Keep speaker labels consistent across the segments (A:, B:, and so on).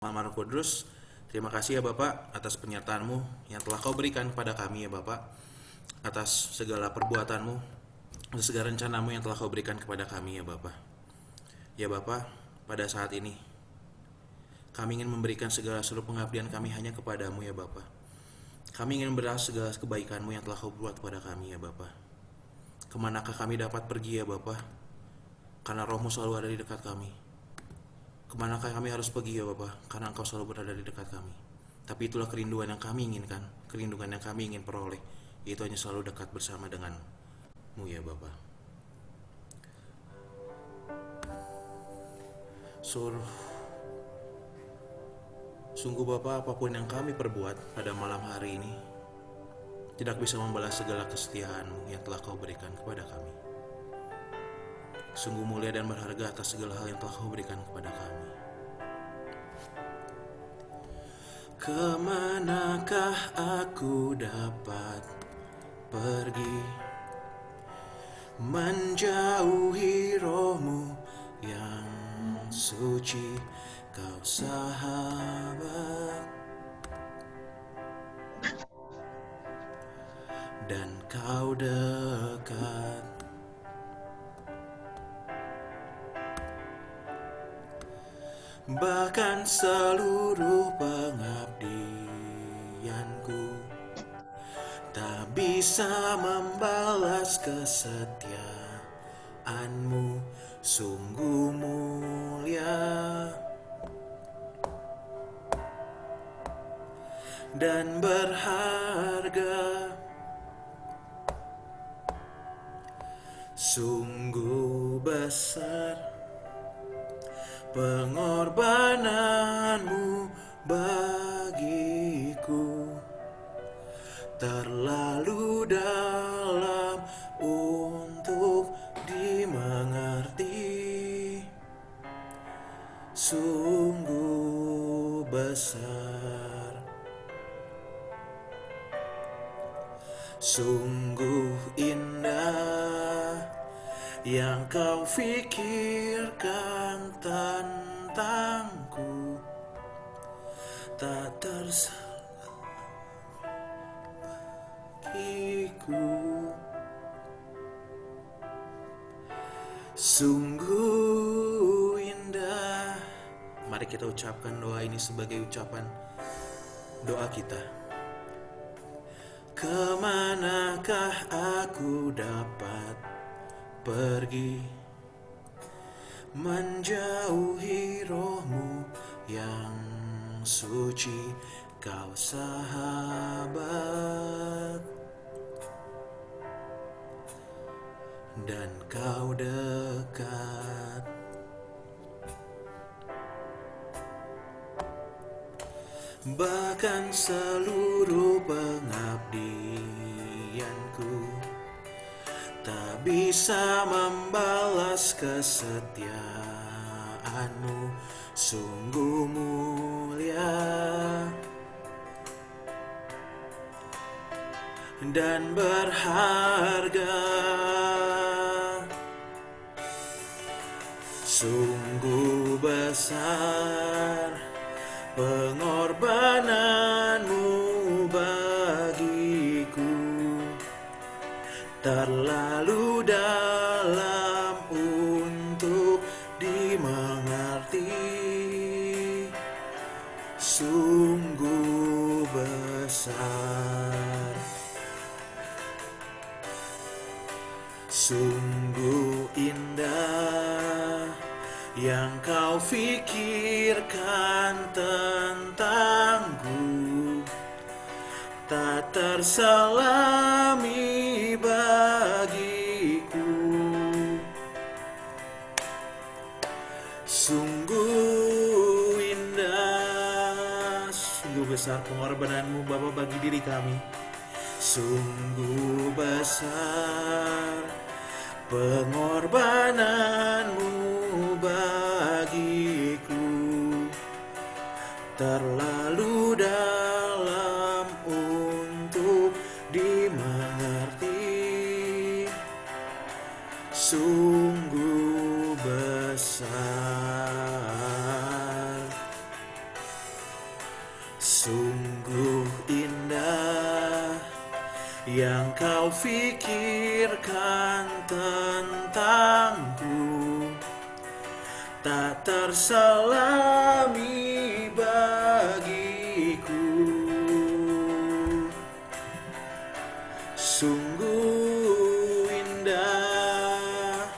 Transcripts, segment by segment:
A: Maha Kudus, terima kasih ya Bapak atas penyertaan-Mu yang telah Kau berikan kepada kami ya Bapak, atas segala perbuatan-Mu, atas segala rencana-Mu yang telah Kau berikan kepada kami ya Bapak. Ya Bapak, pada saat ini kami ingin memberikan segala seluruh pengabdian kami hanya kepadamu ya Bapak. Kami ingin membalas segala kebaikan-Mu yang telah Kau buat kepada kami ya Bapak. Kemanakah kami dapat pergi ya Bapak? Karena Roh-Mu selalu ada di dekat kami. Kemanakah kami harus pergi ya Bapak? Karena Engkau selalu berada di dekat kami. Tapi itulah kerinduan yang kami inginkan, kerinduan yang kami ingin peroleh, yaitu hanya selalu dekat bersama dengan-Mu ya Bapak. Sungguh Bapak, apapun yang kami perbuat pada malam hari ini tidak bisa membalas segala kesetiaan-Mu yang telah Kau berikan kepada kami. Sungguh mulia dan berharga atas segala hal yang telah Kau berikan kepada kami. Kemanakah aku dapat pergi, menjauhi Roh-Mu yang suci, Kau sahabat, dan Kau dekat. Bahkan seluruh pengabdianku tak bisa membalas kesetiaan-Mu, sungguh mulia dan berharga. Sungguh besar pengorbanan-Mu bagiku, terlalu dalam untuk dimengerti. Sungguh besar, sungguh indah yang Kau fikirkan tentangku, tak tersaingku. Sungguh indah. Mari kita ucapkan doa ini sebagai ucapan doa kita. Kemanakah aku dapat pergi, menjauhi Roh-Mu yang suci, Kau sahabat, dan Kau dekat. Bahkan seluruh pengabdianku tak bisa membalas kesetiaan-Mu, sungguh mulia dan berharga. Sungguh besar pengorbanan-Mu bagiku, terlalu dalam untuk dimengerti. Sungguh besar, sungguh indah yang Kau fikirkan tentangku, tak terselami bagiku. Sungguh indah, sungguh besar pengorbanan-Mu Bapa bagi diri kami. Sungguh besar pengorbanan-Mu bagiku, terlalu dalam untuk dimengerti. Sungguh besar, Sungguh indah yang kau pikirkan tentangku, tak terselami bagiku. Sungguh indah,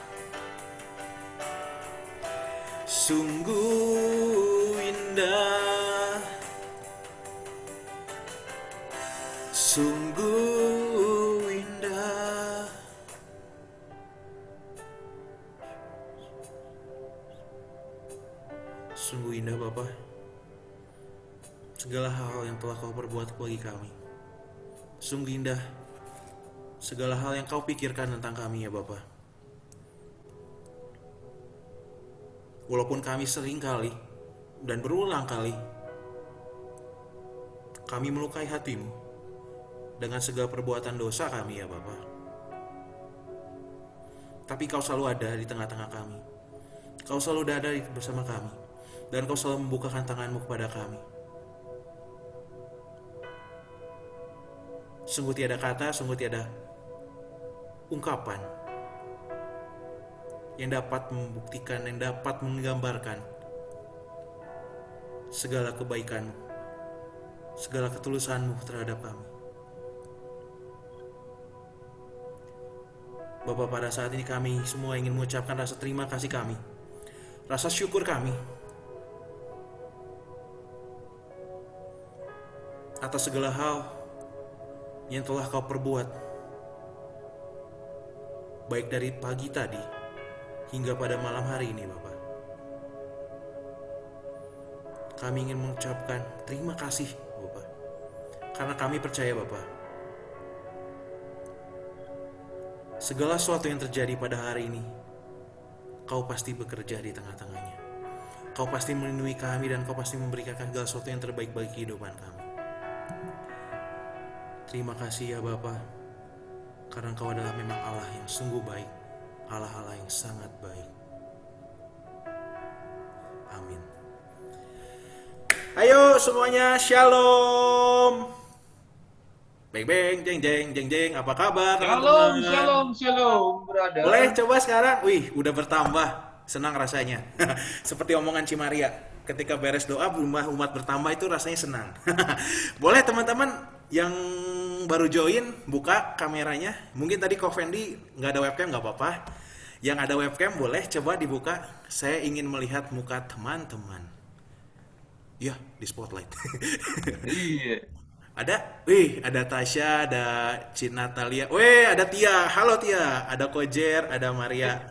A: sungguh indah, sungguh indah. Sungguh indah Bapa, segala hal yang telah kau perbuat bagi kami. Sungguh indah segala hal yang kau pikirkan tentang kami ya Bapa. Walaupun kami sering kali dan berulang kali kami melukai hatimu dengan segala perbuatan dosa kami ya Bapa. Tapi kau selalu ada di tengah-tengah kami. Kau selalu ada bersama kami. Dan kau selalu membukakan tanganmu kepada kami. Sungguh tiada kata, sungguh tiada ungkapan yang dapat membuktikan, yang dapat menggambarkan segala kebaikanmu, segala ketulusanmu terhadap kami. Bapa, pada saat ini kami semua ingin mengucapkan rasa terima kasih kami, rasa syukur kami atas segala hal yang telah kau perbuat, baik dari pagi tadi hingga pada malam hari ini Bapa. Kami ingin mengucapkan terima kasih Bapa, karena kami percaya Bapa, segala sesuatu yang terjadi pada hari ini, kau pasti bekerja di tengah-tengahnya. Kau pasti melindungi kami dan kau pasti memberikan segala sesuatu yang terbaik bagi kehidupan kami. Terima kasih ya Bapa, karena Engkau adalah memang Allah yang sungguh baik, Allah yang sangat baik. Amin. Ayo semuanya, shalom. Beng beng, jeng jeng, jeng jeng, apa kabar
B: Shalom,
A: teman-teman?
B: brother.
A: Boleh coba sekarang? Wih, udah bertambah. Senang rasanya. Seperti omongan Cimaria, ketika beres doa umat bertambah itu rasanya senang. Boleh teman-teman yang baru join buka kameranya. Mungkin tadi Ko Fendi nggak ada webcam, nggak apa-apa. Yang ada webcam boleh coba dibuka. Saya ingin melihat muka teman-teman. Ya, di spotlight.
B: Iya.
A: Ada Tasya, ada Cin Natalia. Ada Tia. Halo Tia. Ada Kojer, ada Maria,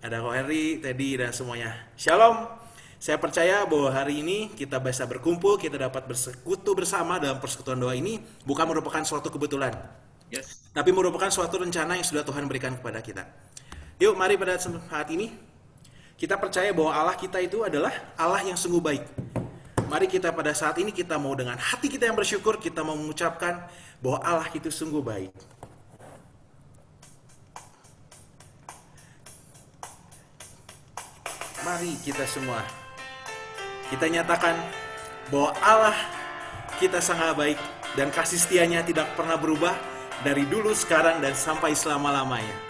A: ada Ko Heri, Teddy dan semuanya. Shalom. Saya percaya bahwa hari ini kita bisa berkumpul, kita dapat bersekutu bersama dalam persekutuan doa ini bukan merupakan suatu kebetulan,
B: Yes.
A: tapi merupakan suatu rencana yang sudah Tuhan berikan kepada kita. Yuk, mari pada saat ini kita percaya bahwa Allah kita itu adalah Allah yang sungguh baik. Mari kita pada saat ini kita mau dengan hati kita yang bersyukur, kita mau mengucapkan bahwa Allah itu sungguh baik. Mari kita semua, kita nyatakan bahwa Allah kita sangat baik dan kasih setianya tidak pernah berubah dari dulu, sekarang, dan sampai selama-lamanya.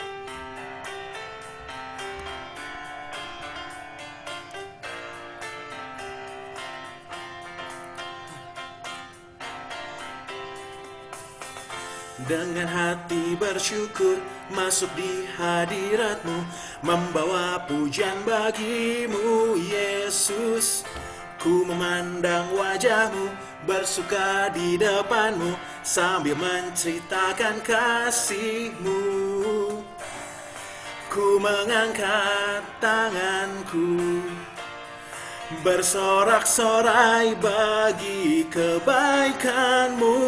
A: Dengan hati bersyukur masuk di hadirat-Mu, membawa pujian bagi-Mu Yesus. Ku memandang wajah-Mu, bersuka di depan-Mu, sambil menceritakan kasih-Mu. Ku mengangkat tanganku, bersorak-sorai bagi kebaikan-Mu.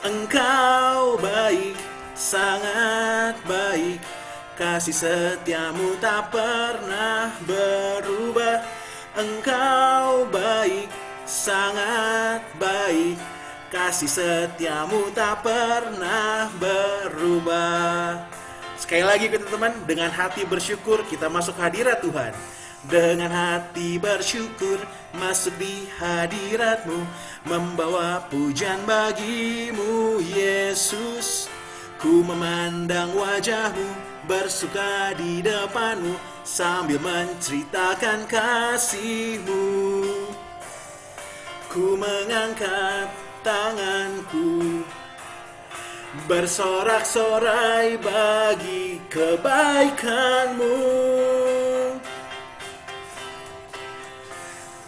A: Engkau baik, sangat baik, kasih setiamu tak pernah berubah. Engkau baik, sangat baik, kasih setiamu tak pernah berubah. Sekali lagi teman-teman, dengan hati bersyukur kita masuk hadirat Tuhan. Dengan hati bersyukur masuk di hadirat-Mu, membawa pujian bagi-Mu Yesus. Ku memandang wajah-Mu, bersuka di depan-Mu, sambil menceritakan kasih-Mu. Ku mengangkat tanganku, bersorak-sorai bagi kebaikan-Mu.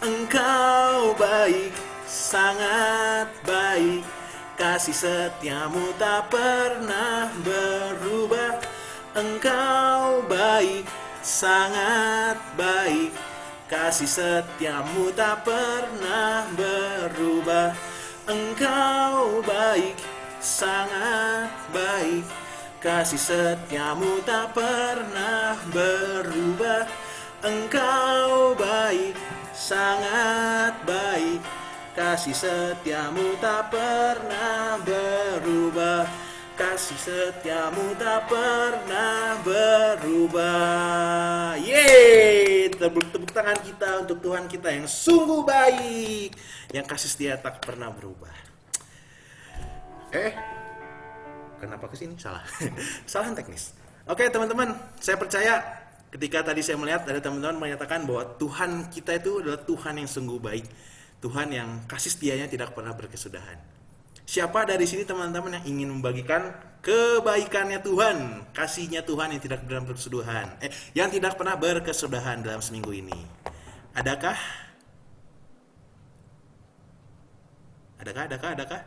A: Engkau baik, sangat baik, kasih setiamu tak pernah berubah. Engkau baik, sangat baik, kasih setiamu tak pernah berubah. Engkau baik, sangat baik, kasih setiamu tak pernah berubah. Engkau baik, sangat baik, kasih setiamu tak pernah berubah. Kasih setiamu tak pernah berubah. Yeay, tepuk tangan kita untuk Tuhan kita yang sungguh baik, yang kasih setia tak pernah berubah. Kenapa kesini? Salah. Kesalahan teknis. Oke teman-teman, saya percaya ketika tadi saya melihat ada teman-teman menyatakan bahwa Tuhan kita itu adalah Tuhan yang sungguh baik, Tuhan yang kasih setianya tidak pernah berkesudahan. Siapa dari sini teman-teman yang ingin membagikan kebaikannya Tuhan, kasihnya Tuhan yang tidak pernah berkesudahan, yang tidak pernah berkesudahan dalam seminggu ini? Adakah? Adakah?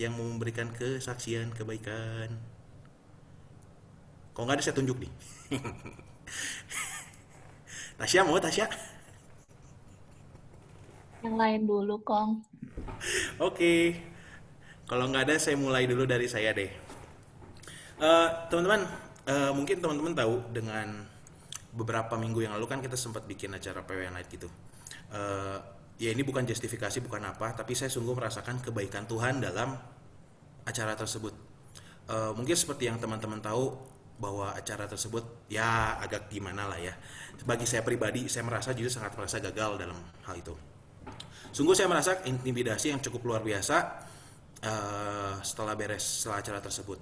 A: Yang mau memberikan kesaksian kebaikan? Kalau nggak ada saya tunjuk nih. Tasya mau Tasya?
C: Yang lain dulu, Kong.
A: Oke. Kalau nggak ada saya mulai dulu dari saya deh. Teman-teman, mungkin teman-teman tahu dengan beberapa minggu yang lalu kan kita sempat bikin acara PW Night gitu. Ya ini bukan justifikasi, bukan apa, tapi saya sungguh merasakan kebaikan Tuhan dalam acara tersebut. Mungkin seperti yang teman-teman tahu bahwa acara tersebut ya agak gimana lah ya. Bagi saya pribadi, saya merasa justru sangat merasa gagal dalam hal itu. Sungguh saya merasa intimidasi yang cukup luar biasa setelah acara tersebut.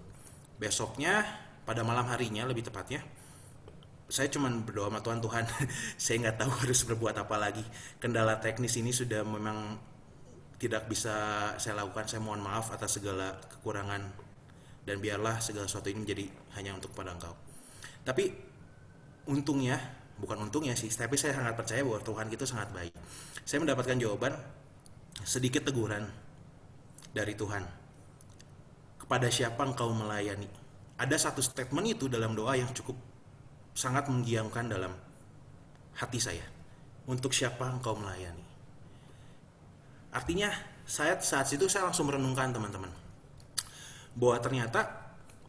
A: Besoknya, pada malam harinya lebih tepatnya, saya cuma berdoa sama Tuhan, saya nggak tahu harus berbuat apa lagi. Kendala teknis ini sudah memang tidak bisa saya lakukan. Saya mohon maaf atas segala kekurangan dan biarlah segala sesuatu ini menjadi hanya untuk pada Engkau. Tapi bukan untungnya sih, tapi saya sangat percaya bahwa Tuhan itu sangat baik. Saya mendapatkan jawaban, sedikit teguran dari Tuhan. Kepada siapa engkau melayani? Ada satu statement itu dalam doa yang cukup sangat menggiamkan dalam hati saya. Untuk siapa engkau melayani? Artinya, saat itu saya langsung merenungkan teman-teman, bahwa ternyata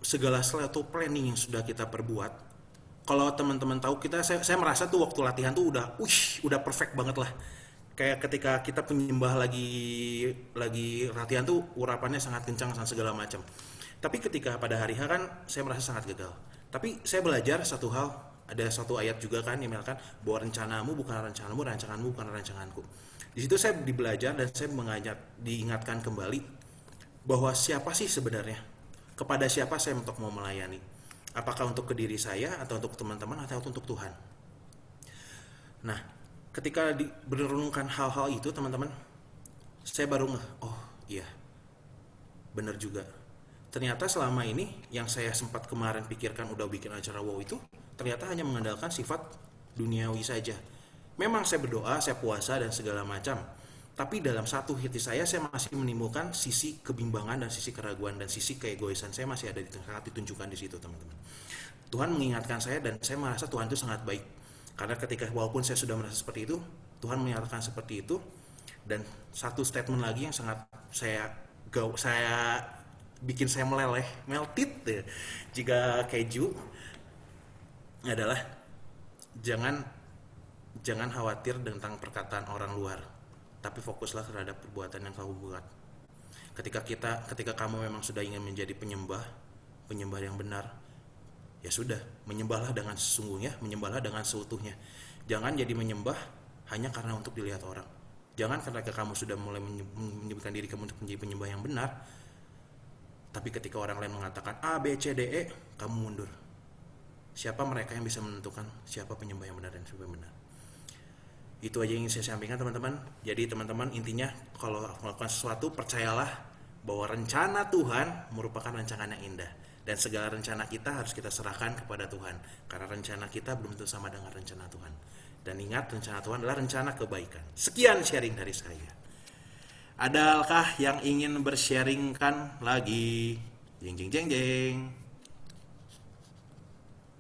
A: segala sesuatu planning yang sudah kita perbuat, kalau teman-teman tahu saya merasa tuh waktu latihan tuh udah perfect banget lah. Kayak ketika kita penyembah lagi latihan tuh urapannya sangat kencang dan segala macam. Tapi ketika pada hari H kan saya merasa sangat gagal. Tapi saya belajar satu hal, ada satu ayat juga kan yang mengatakan bahwa rencanamu bukan rencanamu, rancanganmu bukan rancanganku. Di situ saya belajar dan saya diingatkan kembali bahwa siapa sih sebenarnya, kepada siapa saya untuk mau melayani. Apakah untuk ke diri saya atau untuk teman-teman atau untuk Tuhan? Nah, ketika merenungkan hal-hal itu teman-teman, saya baru oh iya, benar juga. Ternyata selama ini yang saya sempat kemarin pikirkan udah bikin acara wow itu, ternyata hanya mengandalkan sifat duniawi saja. Memang saya berdoa, saya puasa dan segala macam, tapi dalam satu hati saya masih menimbulkan sisi kebimbangan dan sisi keraguan dan sisi keegoisan saya masih ada sangat ditunjukkan di situ teman-teman. Tuhan mengingatkan saya dan saya merasa Tuhan itu sangat baik. Karena ketika walaupun saya sudah merasa seperti itu, Tuhan menyatakan seperti itu. Dan satu statement lagi yang sangat saya bikin saya meleleh, melted deh, jika keju, adalah jangan khawatir tentang perkataan orang luar, tapi fokuslah terhadap perbuatan yang kamu buat. Ketika kamu memang sudah ingin menjadi penyembah yang benar, ya sudah, menyembahlah dengan sesungguhnya, menyembahlah dengan seutuhnya. Jangan jadi menyembah hanya karena untuk dilihat orang. Jangan karena kamu sudah mulai menyebutkan diri kamu untuk menjadi penyembah yang benar, tapi ketika orang lain mengatakan A, B, C, D, E, kamu mundur. Siapa mereka yang bisa menentukan siapa penyembah yang benar dan siapa yang benar? Itu aja yang ingin saya sampaikan teman-teman. Jadi teman-teman, intinya kalau melakukan sesuatu, percayalah bahwa rencana Tuhan merupakan rencana yang indah. Dan segala rencana kita harus kita serahkan kepada Tuhan. Karena rencana kita belum tentu sama dengan rencana Tuhan. Dan ingat, rencana Tuhan adalah rencana kebaikan. Sekian sharing dari saya. Adakah yang ingin bersharingkan lagi? Jeng jeng jeng jeng.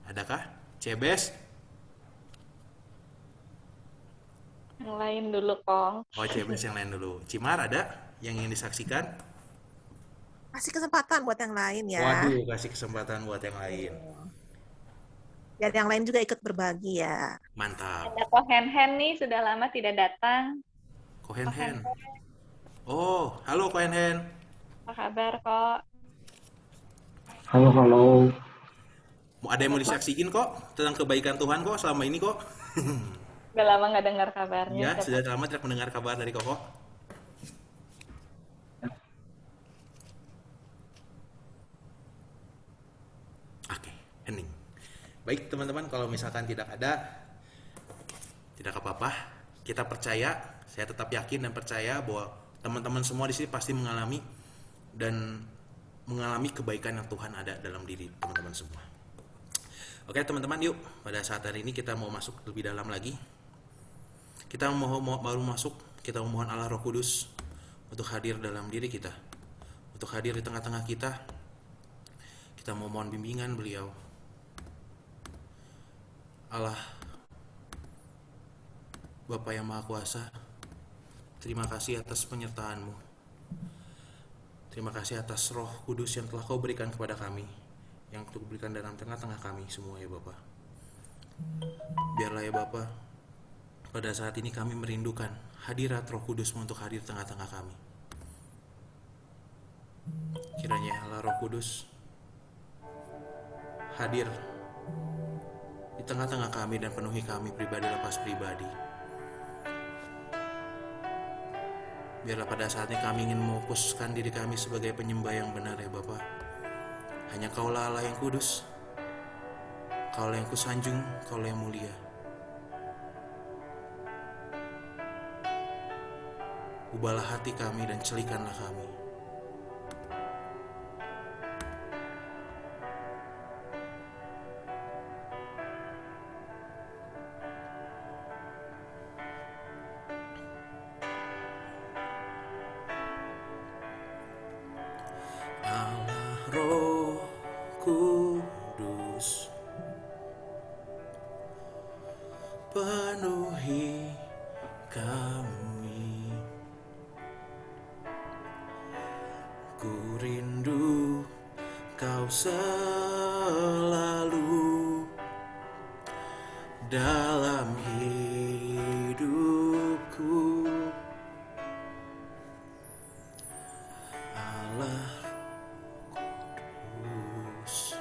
A: Adakah? Cebes?
C: Yang lain dulu, Kong.
A: Oh, Cebes yang lain dulu. Cimar ada yang ingin disaksikan?
D: Kasih kesempatan buat yang lain ya.
A: Waduh, kasih kesempatan buat yang lain.
D: Biar yang lain juga ikut berbagi ya.
A: Mantap.
C: Ada Ko Hen nih, sudah lama tidak datang.
A: Kohen Hen. Oh, halo Kohen Hen.
C: Apa kabar, kok?
E: Halo, halo.
A: Ada yang mau disaksikan kok tentang kebaikan Tuhan kok selama ini kok?
C: Udah lama nggak dengar kabarnya.
A: Ya, sudah lama tidak mendengar kabar dari Koko. Oke, hening. Baik teman-teman, kalau misalkan tidak ada, tidak apa-apa. Kita percaya, saya tetap yakin dan percaya bahwa teman-teman semua di sini pasti mengalami kebaikan yang Tuhan ada dalam diri teman-teman semua. Oke teman-teman, yuk pada saat hari ini kita mau masuk lebih dalam lagi. Kita baru masuk, kita memohon Allah Roh Kudus untuk hadir dalam diri kita, untuk hadir di tengah-tengah kita. Kita memohon bimbingan beliau. Allah Bapa yang Maha Kuasa, terima kasih atas penyertaan-Mu. Terima kasih atas Roh Kudus yang telah Kau berikan kepada kami, yang Kau berikan dalam tengah-tengah kami semua ya Bapa. Biarlah ya Bapa, pada saat ini kami merindukan hadirat Roh Kudus-Mu untuk hadir di tengah-tengah kami. Kiranya Allah Roh Kudus hadir di tengah-tengah kami dan penuhi kami pribadi lepas pribadi. Biarlah pada saat ini kami ingin memfokuskan diri kami sebagai penyembah yang benar ya Bapa. Hanya Kaulah Allah yang kudus, Kaulah yang kusanjung, Kaulah yang mulia. Ubahlah hati kami dan celikanlah kami. Allah Roh Kudus, penuhi kami. Ku rindu Kau selalu dalam hidupku. Allah Kudus,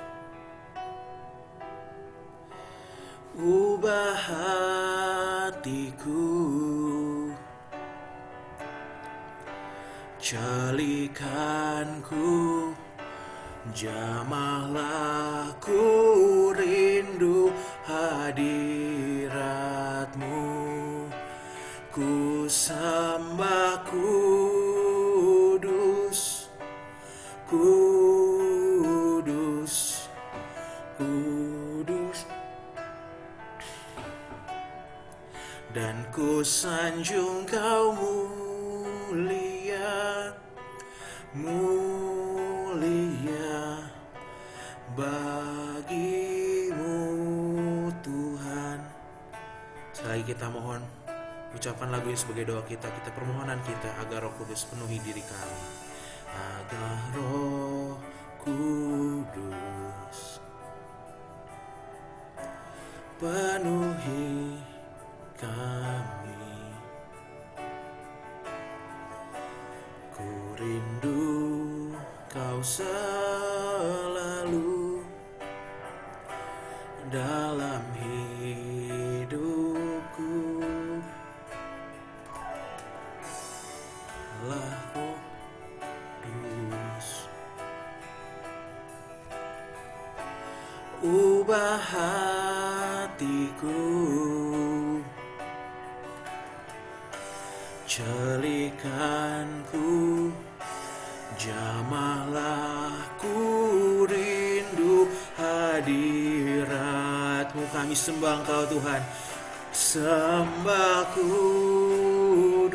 A: ubah hatiku, celikanku, jamahlah ku rindu hadirat-Mu. Ku sembah kudus, kudus, kudus, dan ku sanjung Kau mulia, mulia bagimu Tuhan. Sekali kita mohon, ucapkan lagu ini sebagai doa kita, permohonan kita agar Roh Kudus penuhi diri kami. Agar Roh Kudus penuhi kami. Ku rindu Kau selalu hatiku, celikanku, jamahlah ku rindu hadirat-Mu. Kami sembah Engkau Tuhan, sembah kudus,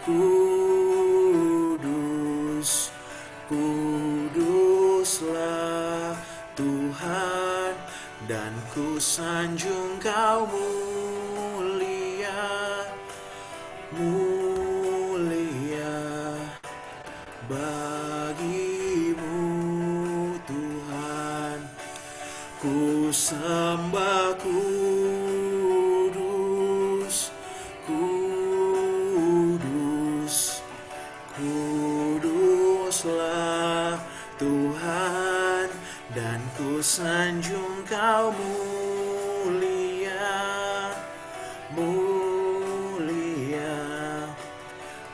A: kudus, kuduslah Tuhan, dan ku sanjung Kau mulia, mulia bagimu Tuhan. Ku sembah kudus, kudus, kuduslah Tuhan, dan ku sanjung Kau mulia, mulia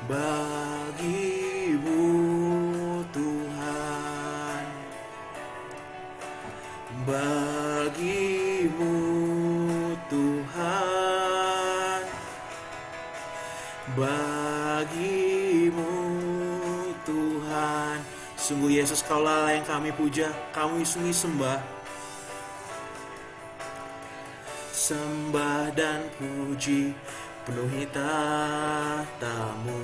A: bagimu Tuhan, bagimu Tuhan, bagimu Tuhan. Sungguh Yesus, Kaulah Allah yang kami puja, kami sungguh sembah. Sembah dan puji penuhi tahta-Mu.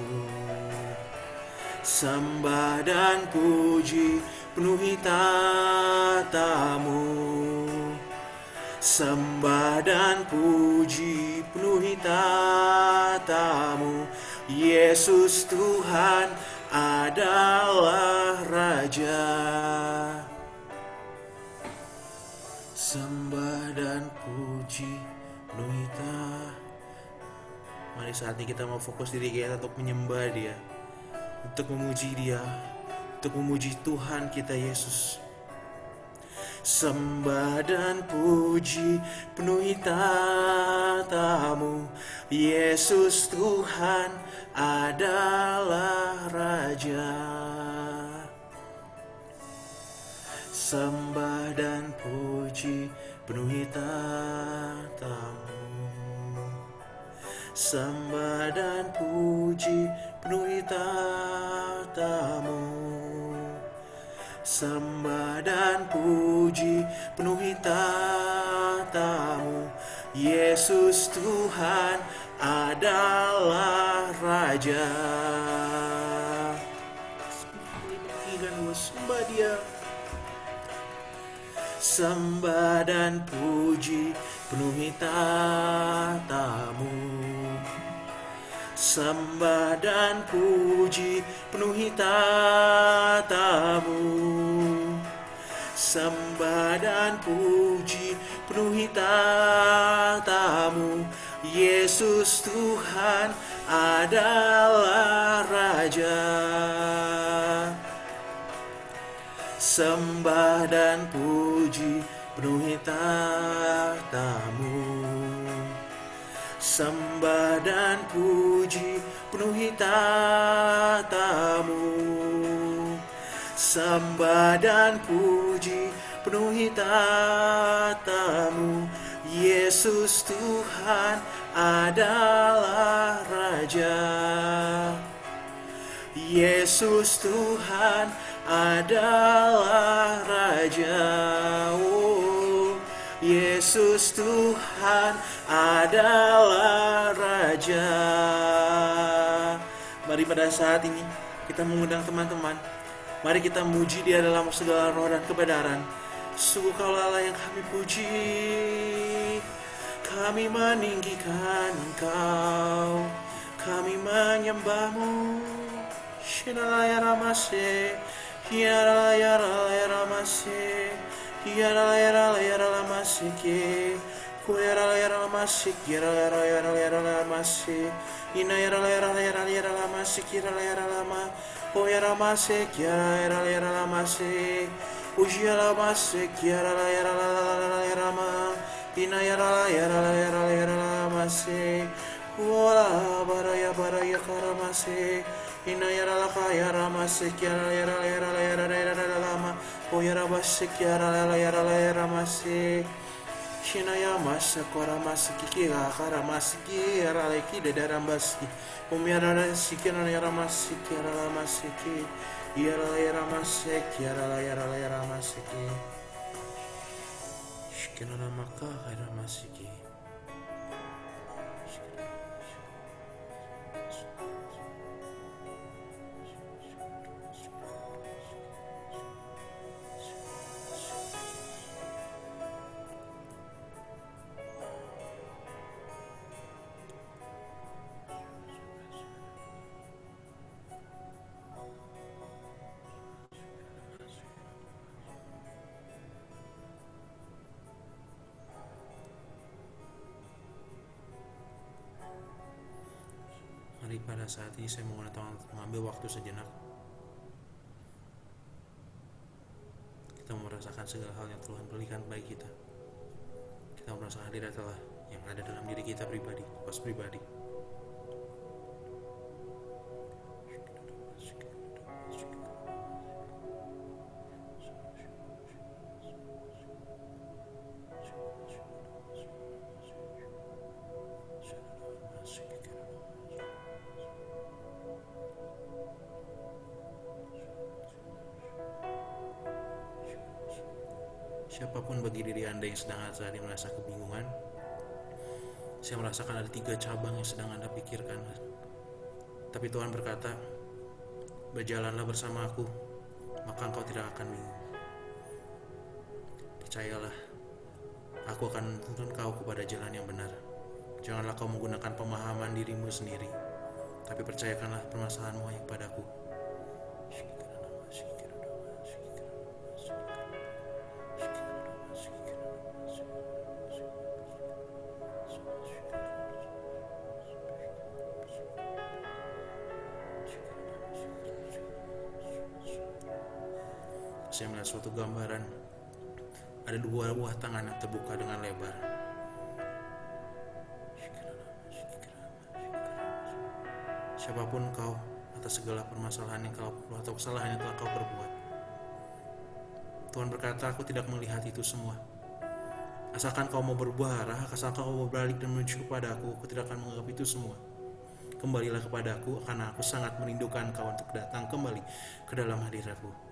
A: Sembah dan puji penuhi tahta-Mu. Sembah dan puji penuhi tahta-Mu. Yesus Tuhan adalah Raja. Sembah dan puji penuhi tahta. Mari saat ini kita mau fokus diri kita untuk menyembah Dia, untuk memuji Dia, untuk memuji Tuhan kita Yesus. Sembah dan puji penuhi tahta-Mu. Yesus Tuhan adalah Raja. Sembah dan puji penuhi tahta-Mu. Sembah dan puji penuhi tahta-Mu. Sembah dan puji penuhi tahta-Mu. Yesus Tuhan adalah Raja. Sembah Dia. Sembah dan puji penuhi tahta-Mu. Sembah dan puji penuhi tahta-Mu. Sembah dan puji penuhi tahta-Mu. Yesus Tuhan adalah Raja. Sembah dan puji penuhi tahta-Mu. Sembah dan puji penuhi tahta-Mu. Sembah dan puji penuhi tahta-Mu. Yesus Tuhan adalah Raja. Yesus Tuhan adalah Raja. Oh, Yesus Tuhan adalah Raja. Mari pada saat ini kita mengundang teman-teman. Mari kita muji Dia dalam segala roh dan kebenaran. Sungguh Kaulah Allah yang kami puji. Kami meninggikan Engkau. Kami menyembah-Mu. Shinalayaramashe, Yaralayaramase, Yaralayaramase, Kuyaralayaramase, Yaralayaramase, Inayaralayaramase, Yaralayaramase, Oyaramase, Yaralayaramase, Ujialamase, Yaralayaramase, Inayaralayaramase, Wala baraya baraya karamase, Inayaralayaramase, Yaralayaramase, Oyarabase, Yaralayaramase, Shina Yamasa Koramasiki Kira Karamasiki Araleki de Darambasi Umiara Sikina Yaramasiki Aramasiki Yaramasiki Yaramasiki Shikina Maka Aramasiki Mari pada saat ini saya mohon Tuhan untuk mengambil waktu sejenak. Kita merasakan segala hal yang Tuhan berikan bagi kita. Kita merasakan hadirat Allah yang ada dalam diri kita pribadi, pas pribadi. Siapapun bagi diri Anda yang sedang saat ini merasa kebingungan, saya merasakan ada 3 cabang yang sedang Anda pikirkan. Tapi Tuhan berkata, berjalanlah bersama aku, maka engkau tidak akan bingung. Percayalah, aku akan menuntun kau kepada jalan yang benar. Janganlah kau menggunakan pemahaman dirimu sendiri, tapi percayakanlah permasalahanmu hanya kepadaku. Saya melihat suatu gambaran, ada 2 buah tangan yang terbuka dengan lebar. Siapapun kau, atas segala permasalahan yang kau atau kesalahan yang telah kau perbuat, Tuhan berkata, aku tidak melihat itu semua. Asalkan kau mau berubah arah, asalkan kau mau berbalik dan menuju kepada aku tidak akan menganggap itu semua. Kembalilah kepada aku, karena aku sangat merindukan kau untuk datang kembali ke dalam hadiratku.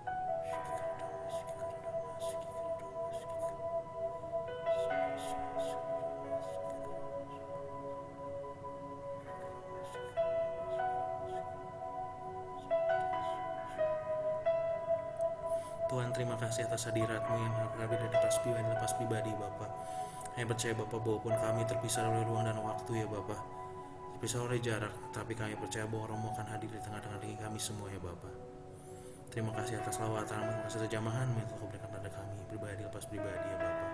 A: Tuhan, terima kasih atas hadirat-Mu yang berada di lepas pribadi Bapa. Kami percaya Bapa bahwa kami terpisah oleh ruang dan waktu ya Bapa, terpisah oleh jarak, tapi kami percaya bahwa Romo akan hadir di tengah-tengah kami semua ya Bapa. Terima kasih atas lawatan-Mu, terima kasih atas jamahan-Mu yang telah Kau berikan pada kami pribadi lepas pribadi ya Bapa.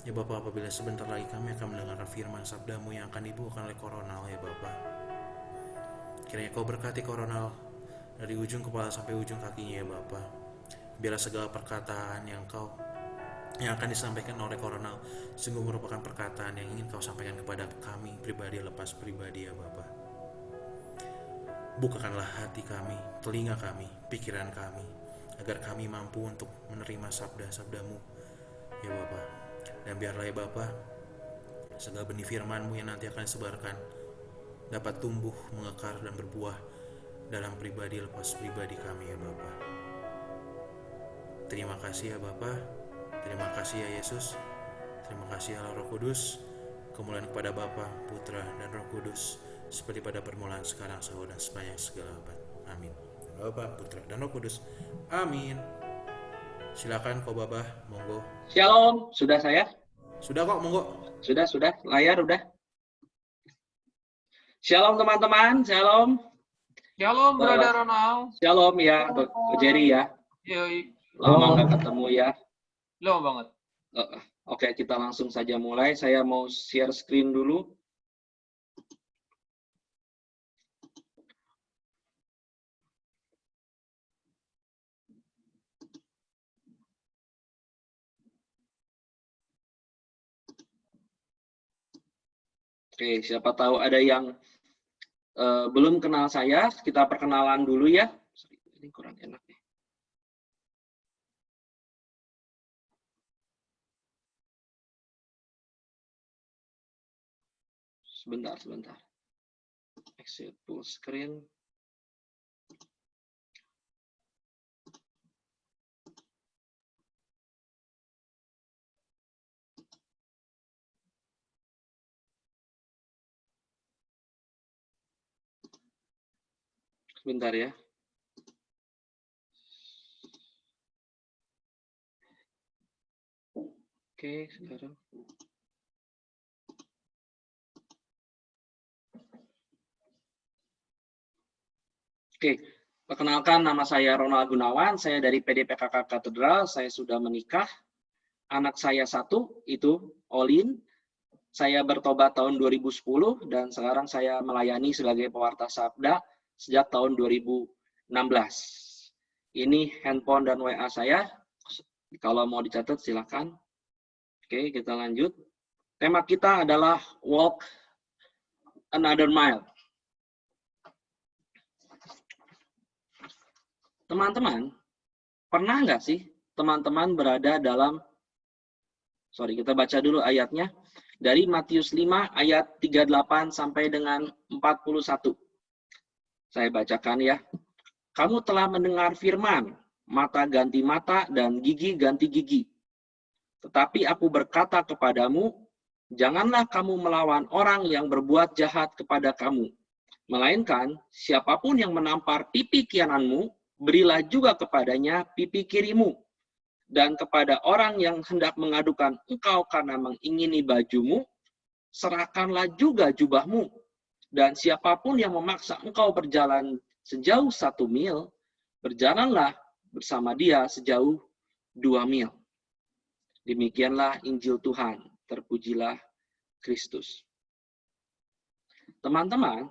A: Ya Bapa, apabila sebentar lagi kami akan mendengarkan firman sabda-Mu yang akan dibawakan oleh Koronal ya Bapa, kiranya Kau berkati Koronal dari ujung kepala sampai ujung kakinya ya Bapa. Biarlah segala perkataan yang akan disampaikan oleh Koronal sungguh merupakan perkataan yang ingin Kau sampaikan kepada kami pribadi lepas pribadi ya Bapa. Bukakanlah hati kami, telinga kami, pikiran kami, agar kami mampu untuk menerima sabda-sabda-Mu ya Bapa. Dan biarlah ya Bapa, segala benih firman-Mu yang nanti akan disebarkan dapat tumbuh, mengekar dan berbuah dalam pribadi lepas pribadi kami ya Bapa. Terima kasih ya Bapa. Terima kasih ya Yesus. Terima kasih ya Roh Kudus. Kemuliaan kepada Bapa, Putra dan Roh Kudus seperti pada permulaan, sekarang, selalu dan sepanjang segala abad. Amin. Bapa, Putra dan Roh Kudus. Amin. Silakan kau Bapa, monggo.
B: Shalom, sudah saya?
A: Sudah kok, monggo.
B: Sudah. Layar udah. Shalom teman-teman, shalom.
F: Shalom, Brother Ronald.
B: Shalom ya, Ko Jerry ya.
F: Yoi,
B: Lama nggak ketemu ya.
F: lama banget.
B: Oke, kita langsung saja mulai. Saya mau share screen dulu. Oke, siapa tahu ada yang belum kenal saya, kita perkenalan dulu ya. Sorry, ini kurang enak nih. Sebentar. Exit full screen. Sebentar ya. Oke, sekarang. Oke, perkenalkan nama saya Ronald Gunawan, saya dari PDPKK Katedral, saya sudah menikah. Anak saya satu, itu Olin. Saya bertobat tahun 2010 dan sekarang saya melayani sebagai pewarta sabda sejak tahun 2016. Ini handphone dan WA saya. Kalau mau dicatat silakan. Oke, kita lanjut. Tema kita adalah Walk Another Mile. Teman-teman, pernah nggak sih teman-teman berada dalam, kita baca dulu ayatnya, dari Matius 5 ayat 38 sampai dengan 41. Saya bacakan ya. Kamu telah mendengar firman, mata ganti mata dan gigi ganti gigi. Tetapi aku berkata kepadamu, janganlah kamu melawan orang yang berbuat jahat kepada kamu. Melainkan, siapapun yang menampar pipi kananmu, berilah juga kepadanya pipi kirimu. Dan kepada orang yang hendak mengadukan engkau karena mengingini bajumu, serahkanlah juga jubahmu. Dan siapapun yang memaksa engkau berjalan sejauh 1 mil, berjalanlah bersama dia sejauh 2 mil. Demikianlah Injil Tuhan, terpujilah Kristus. Teman-teman,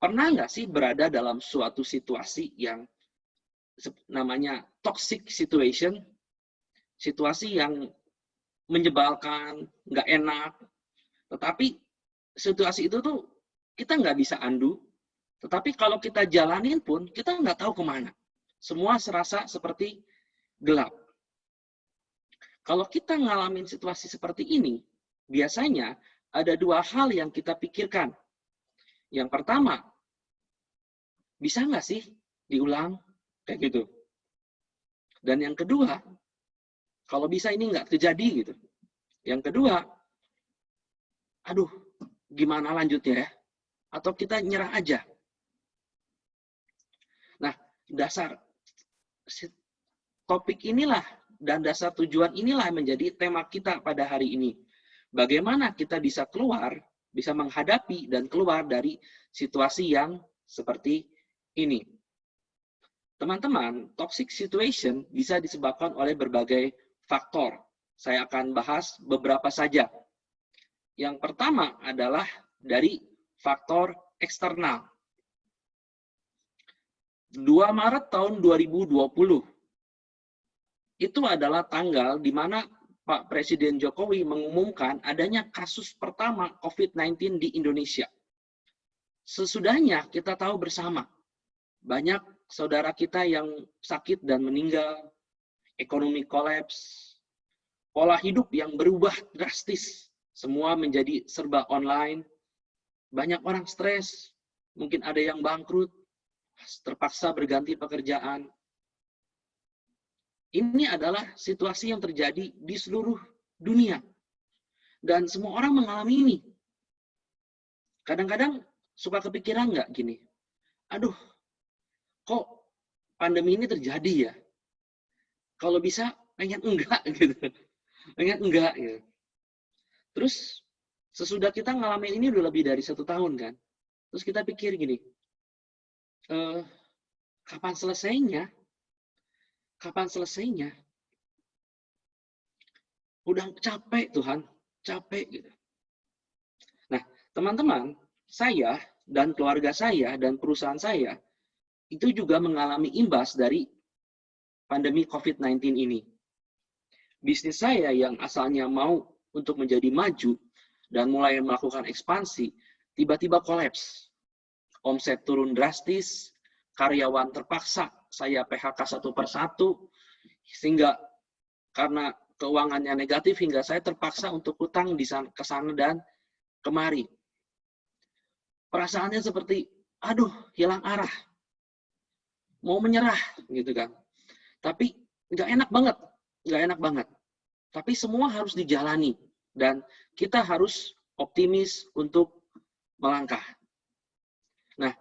B: pernah nggak sih berada dalam suatu situasi yang namanya toxic situation, situasi yang menyebalkan, nggak enak, tetapi situasi itu tuh kita nggak bisa undo, tetapi kalau kita jalanin pun kita nggak tahu kemana. Semua serasa seperti gelap. Kalau kita ngalamin situasi seperti ini, biasanya ada 2 hal yang kita pikirkan. Yang pertama, bisa nggak sih diulang? Kayak gitu. Dan yang kedua, kalau bisa ini nggak terjadi gitu. Yang kedua, aduh, gimana lanjutnya ya? Atau kita nyerah aja. Nah, dasar topik inilah dan dasar tujuan inilah menjadi tema kita pada hari ini. Bagaimana kita bisa keluar, bisa menghadapi dan keluar dari situasi yang seperti ini. Teman-teman, toxic situation bisa disebabkan oleh berbagai faktor. Saya akan bahas beberapa saja. Yang pertama adalah dari faktor eksternal. 2 Maret tahun 2020, itu adalah tanggal di mana Pak Presiden Jokowi mengumumkan adanya kasus pertama COVID-19 di Indonesia. Sesudahnya kita tahu bersama, banyak saudara kita yang sakit dan meninggal, ekonomi kolaps, pola hidup yang berubah drastis, semua menjadi serba online, banyak orang stres, mungkin ada yang bangkrut, terpaksa berganti pekerjaan. Ini adalah situasi yang terjadi di seluruh dunia. Dan semua orang mengalami ini. Kadang-kadang suka kepikiran nggak gini, aduh, kok pandemi ini terjadi ya? Kalau bisa pengen enggak gitu. Pengen enggak gitu. Terus sesudah kita ngalamin ini udah lebih dari 1 tahun kan. Terus kita pikir gini, kapan selesainya? Kapan selesainya? Udah capek Tuhan, capek gitu. Nah, teman-teman, saya dan keluarga saya dan perusahaan saya itu juga mengalami imbas dari pandemi COVID-19 ini. Bisnis saya yang asalnya mau untuk menjadi maju dan mulai melakukan ekspansi, tiba-tiba kolaps. Omset turun drastis, karyawan terpaksa saya PHK 1 persatu, sehingga karena keuangannya negatif hingga saya terpaksa untuk hutang di ke sana dan kemari. perasaannya seperti, aduh, hilang arah, mau menyerah, gitu kan. Tapi nggak enak banget, nggak enak banget. Tapi semua harus dijalani, dan kita harus optimis untuk melangkah. Nah,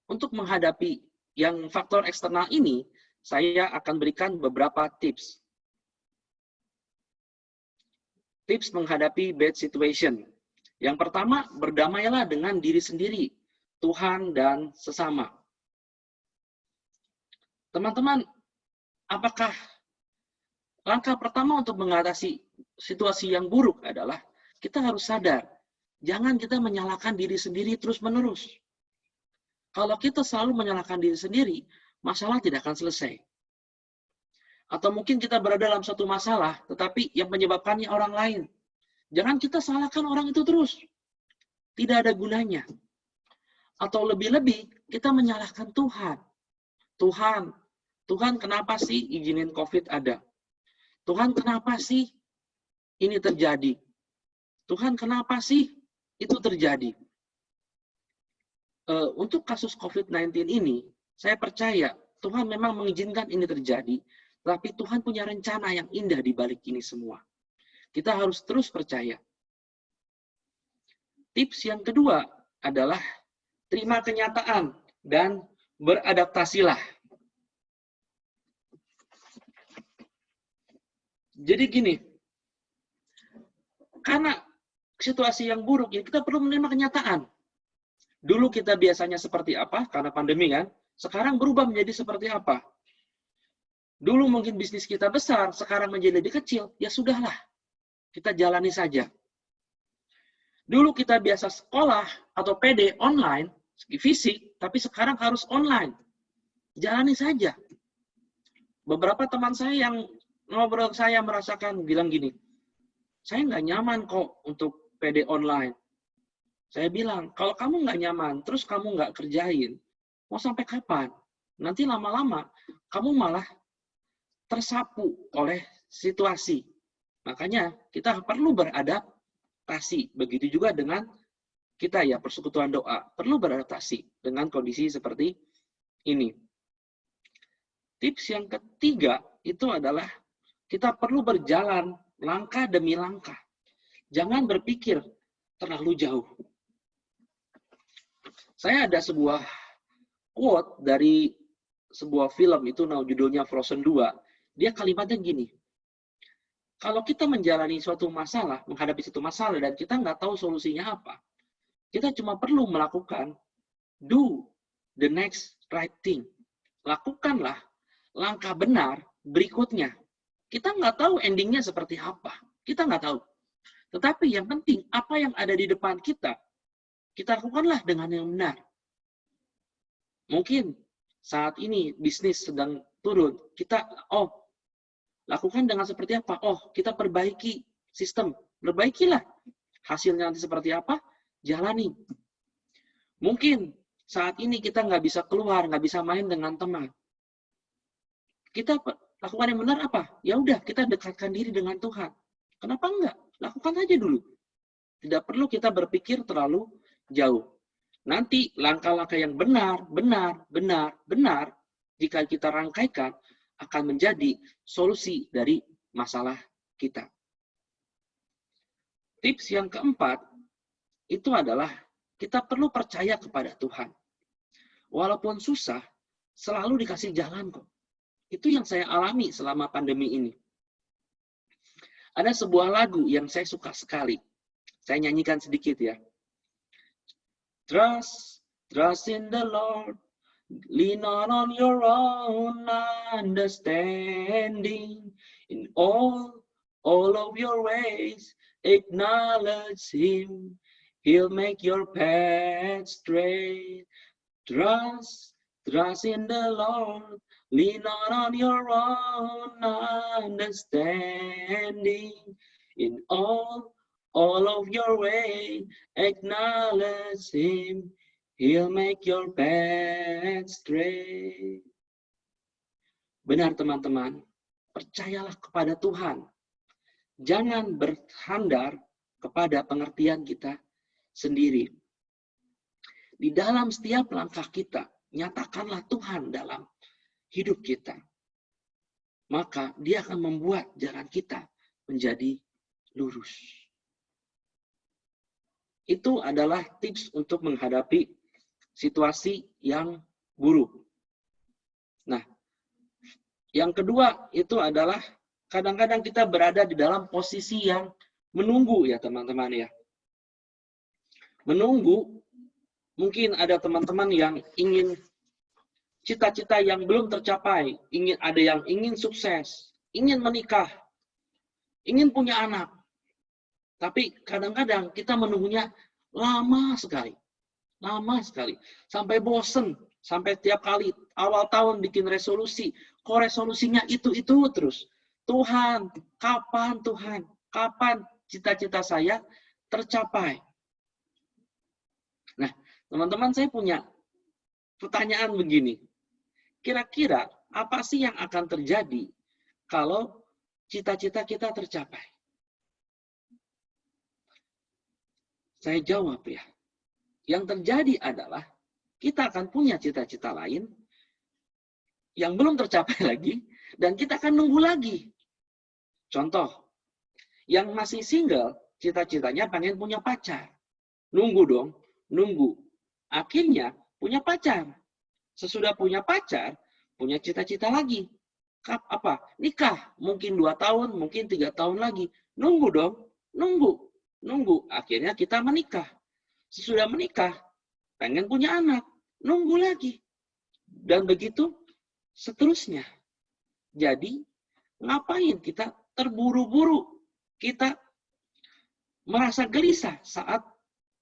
B: untuk menghadapi yang faktor eksternal ini, saya akan berikan beberapa tips. Tips menghadapi bad situation. Yang pertama, berdamailah dengan diri sendiri, Tuhan, dan sesama. Teman-teman, apakah langkah pertama untuk mengatasi situasi yang buruk adalah kita harus sadar, jangan kita menyalahkan diri sendiri terus-menerus. Kalau kita selalu menyalahkan diri sendiri, masalah tidak akan selesai. Atau mungkin kita berada dalam suatu masalah, tetapi yang menyebabkannya orang lain. Jangan kita salahkan orang itu terus. Tidak ada gunanya. Atau lebih-lebih, kita menyalahkan Tuhan. Tuhan kenapa sih izinin COVID ada? Tuhan kenapa sih ini terjadi? Tuhan kenapa sih itu terjadi? Untuk kasus COVID-19 ini, saya percaya Tuhan memang mengizinkan ini terjadi, tapi Tuhan punya rencana yang indah di balik ini semua. Kita harus terus percaya. Tips yang kedua adalah terima kenyataan dan beradaptasilah. Jadi gini, karena situasi yang buruk, ya kita perlu menerima kenyataan. Dulu kita biasanya seperti apa, karena pandemi kan, sekarang berubah menjadi seperti apa. Dulu mungkin bisnis kita besar, sekarang menjadi lebih kecil, ya sudahlah. Kita jalani saja. Dulu kita biasa sekolah atau PD online, fisik, tapi sekarang harus online. Jalani saja. Beberapa teman saya yang ngobrol saya merasakan, bilang gini, saya nggak nyaman kok untuk PD online. Saya bilang, kalau kamu nggak nyaman, terus kamu nggak kerjain, mau sampai kapan? Nanti lama-lama, kamu malah tersapu oleh situasi. Makanya kita perlu beradaptasi. Begitu juga dengan kita ya, persekutuan doa. Perlu beradaptasi dengan kondisi seperti ini. Tips yang ketiga itu adalah kita perlu berjalan langkah demi langkah. Jangan berpikir terlalu jauh. Saya ada sebuah quote dari sebuah film, itu judulnya Frozen 2. Dia kalimatnya gini, kalau kita menjalani suatu masalah, menghadapi suatu masalah, dan kita nggak tahu solusinya apa, kita cuma perlu melakukan do the next right thing. Lakukanlah langkah benar berikutnya. Kita nggak tahu endingnya seperti apa. Kita nggak tahu. Tetapi yang penting, apa yang ada di depan kita lakukanlah dengan yang benar. Mungkin saat ini bisnis sedang turun. Kita, lakukan dengan seperti apa? Kita perbaiki sistem. Perbaikilah. Hasilnya nanti seperti apa? Jalani. Mungkin saat ini kita nggak bisa keluar, nggak bisa main dengan teman. Kita lakukan yang benar apa? Ya udah, kita dekatkan diri dengan Tuhan. Kenapa enggak? Lakukan aja dulu. Tidak perlu kita berpikir terlalu jauh. Nanti langkah-langkah yang benar, jika kita rangkaikan, akan menjadi solusi dari masalah kita. Tips yang keempat, itu adalah kita perlu percaya kepada Tuhan. Walaupun susah, selalu dikasih jalan kok. Itu yang saya alami selama pandemi ini. Ada sebuah lagu yang saya suka sekali. Saya nyanyikan sedikit ya. Trust in the Lord, lean not on your own understanding. In all of your ways, acknowledge Him. He'll make your path straight. Trust in the Lord, lean not on your own understanding. In all of your way, acknowledge Him. He'll make your path straight. Benar teman-teman, percayalah kepada Tuhan. Jangan bersandar kepada pengertian kita sendiri. Di dalam setiap langkah kita, nyatakanlah Tuhan dalam hidup kita. Maka dia akan membuat jalan kita menjadi lurus. Itu adalah tips untuk menghadapi situasi yang buruk. Nah, yang kedua itu adalah kadang-kadang kita berada di dalam posisi yang menunggu ya teman-teman ya. Menunggu, mungkin ada teman-teman yang ingin cita-cita yang belum tercapai, ada yang ingin sukses, ingin menikah, ingin punya anak. Tapi kadang-kadang kita menunggunya lama sekali. Lama sekali. Sampai bosen. Sampai tiap kali awal tahun bikin resolusi. Kok resolusinya itu terus. Tuhan, kapan Tuhan? Kapan cita-cita saya tercapai? Nah, teman-teman saya punya pertanyaan begini. Kira-kira apa sih yang akan terjadi kalau cita-cita kita tercapai? Saya jawab ya. Yang terjadi adalah kita akan punya cita-cita lain yang belum tercapai lagi dan kita akan nunggu lagi. Contoh, yang masih single, cita-citanya pengen punya pacar. Nunggu dong, nunggu. Akhirnya punya pacar. Sesudah punya pacar, punya cita-cita lagi. Apa? Nikah. Mungkin 2 tahun, mungkin 3 tahun lagi. Nunggu dong, nunggu. Akhirnya kita menikah. Sesudah menikah, pengen punya anak. Nunggu lagi. Dan begitu seterusnya. Jadi, ngapain kita terburu-buru? Kita merasa gelisah saat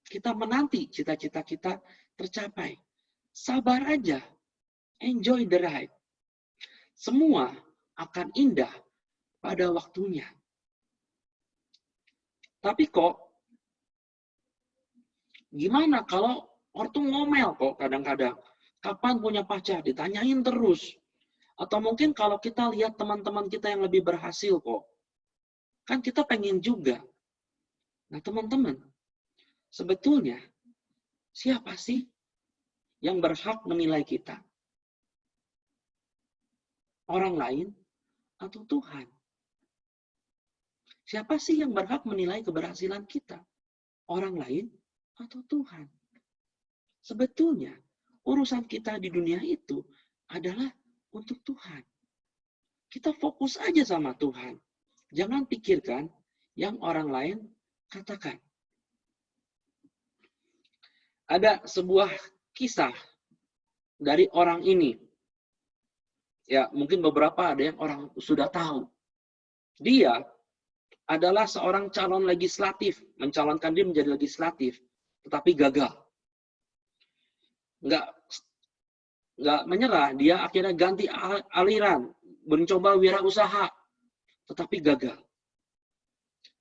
B: kita menanti cita-cita kita tercapai. Sabar aja. Enjoy the ride. Semua akan indah pada waktunya. Tapi kok, gimana kalau ortu ngomel kok kadang-kadang? Kapan punya pacar? Ditanyain terus. Atau mungkin kalau kita lihat teman-teman kita yang lebih berhasil kok. Kan kita pengen juga. Nah teman-teman, sebetulnya siapa sih yang berhak menilai kita? Orang lain atau Tuhan? Siapa sih yang berhak menilai keberhasilan kita? Orang lain atau Tuhan? Sebetulnya, urusan kita di dunia itu adalah untuk Tuhan. Kita fokus aja sama Tuhan. Jangan pikirkan yang orang lain katakan. Ada sebuah kisah dari orang ini. Ya, mungkin beberapa ada yang orang sudah tahu. Dia adalah seorang calon legislatif, mencalonkan diri menjadi legislatif, tetapi gagal. Nggak menyerah, dia akhirnya ganti aliran, mencoba wirausaha, tetapi gagal.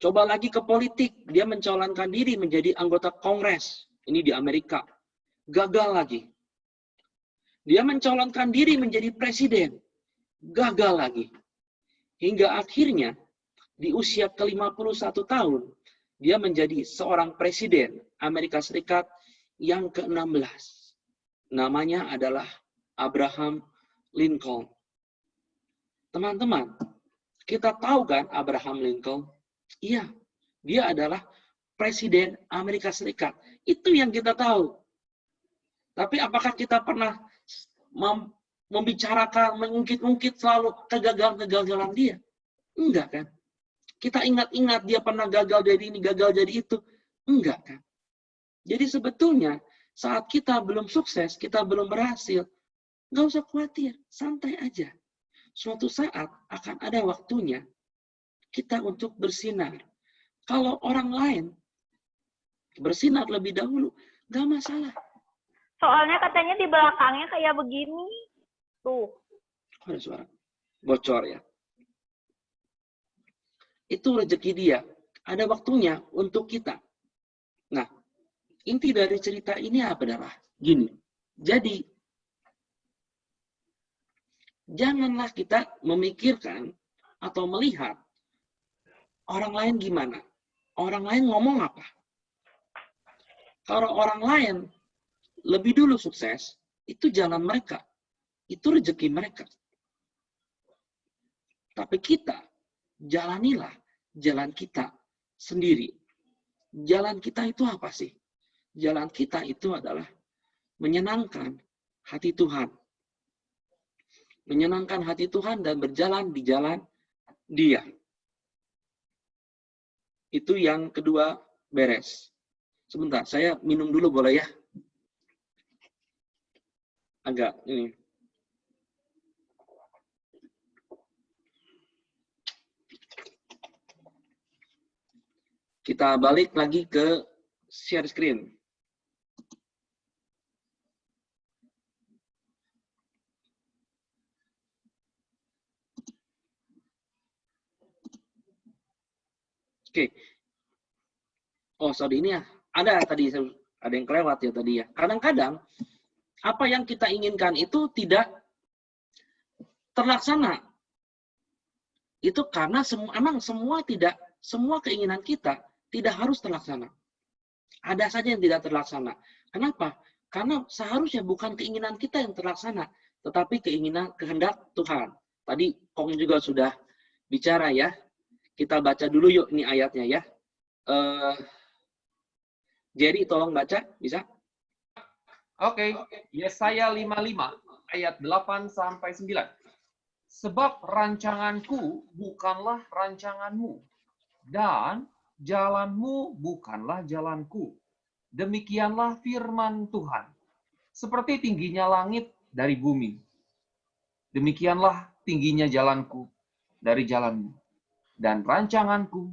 B: Coba lagi ke politik, dia mencalonkan diri menjadi anggota Kongres, ini di Amerika, gagal lagi. Dia mencalonkan diri menjadi presiden, gagal lagi. Hingga akhirnya, di usia ke-51 tahun, dia menjadi seorang presiden Amerika Serikat yang ke-16. Namanya adalah Abraham Lincoln. Teman-teman, kita tahu kan Abraham Lincoln? Iya, dia adalah presiden Amerika Serikat. Itu yang kita tahu. Tapi apakah kita pernah membicarakan, mengungkit-ungkit selalu kegagalan-kegagalan dia? Enggak kan? Kita ingat-ingat dia pernah gagal jadi ini, gagal jadi itu. Enggak kan? Jadi sebetulnya saat kita belum sukses, kita belum berhasil, nggak usah khawatir, santai aja. Suatu saat akan ada waktunya kita untuk bersinar. Kalau orang lain bersinar lebih dahulu, nggak masalah.
G: Soalnya katanya di belakangnya kayak begini. Tuh.
B: Ada suara bocor ya. Itu rezeki dia. Ada waktunya untuk kita. Nah, inti dari cerita ini adalah gini. Jadi, janganlah kita memikirkan atau melihat orang lain gimana. Orang lain ngomong apa. Kalau orang lain lebih dulu sukses, itu jalan mereka. Itu rezeki mereka. Tapi kita, jalanilah jalan kita sendiri. Jalan kita itu apa sih? Jalan kita itu adalah menyenangkan hati Tuhan. Menyenangkan hati Tuhan dan berjalan di jalan Dia. Itu yang kedua beres. Sebentar, saya minum dulu boleh ya? Agak ini. Kita balik lagi ke share screen. Oke. Oh, sorry, ini ya. Ada tadi, ada yang kelewat ya tadi ya. Kadang-kadang, apa yang kita inginkan itu tidak terlaksana. Itu karena emang semua keinginan kita tidak harus terlaksana. Ada saja yang tidak terlaksana. Kenapa? Karena seharusnya bukan keinginan kita yang terlaksana, tetapi kehendak Tuhan. Tadi Kong juga sudah bicara ya. Kita baca dulu yuk ini ayatnya ya. Jerry tolong baca, bisa?
F: Oke, Yesaya 55 ayat 8 sampai 9. Sebab rancanganku bukanlah rancanganmu, dan jalanmu bukanlah jalanku. Demikianlah firman Tuhan. Seperti tingginya langit dari bumi, demikianlah tingginya jalanku dari jalanmu, dan rancanganku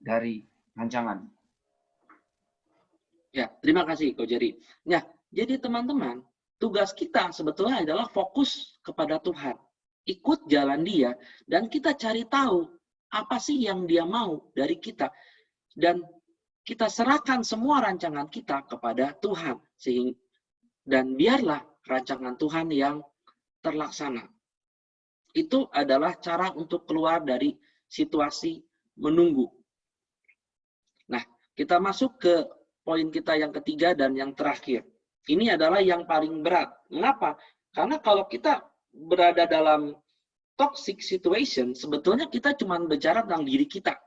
F: dari rancanganmu.
B: Ya, terima kasih Ko Jerry. Nah, jadi teman-teman, tugas kita sebetulnya adalah fokus kepada Tuhan. Ikut jalan Dia, dan kita cari tahu apa sih yang Dia mau dari kita. Dan kita serahkan semua rancangan kita kepada Tuhan. Dan biarlah rancangan Tuhan yang terlaksana. Itu adalah cara untuk keluar dari situasi menunggu. Nah, kita masuk ke poin kita yang ketiga dan yang terakhir. Ini adalah yang paling berat. Mengapa? Karena kalau kita berada dalam toxic situation, sebetulnya kita cuma bicara tentang diri kita.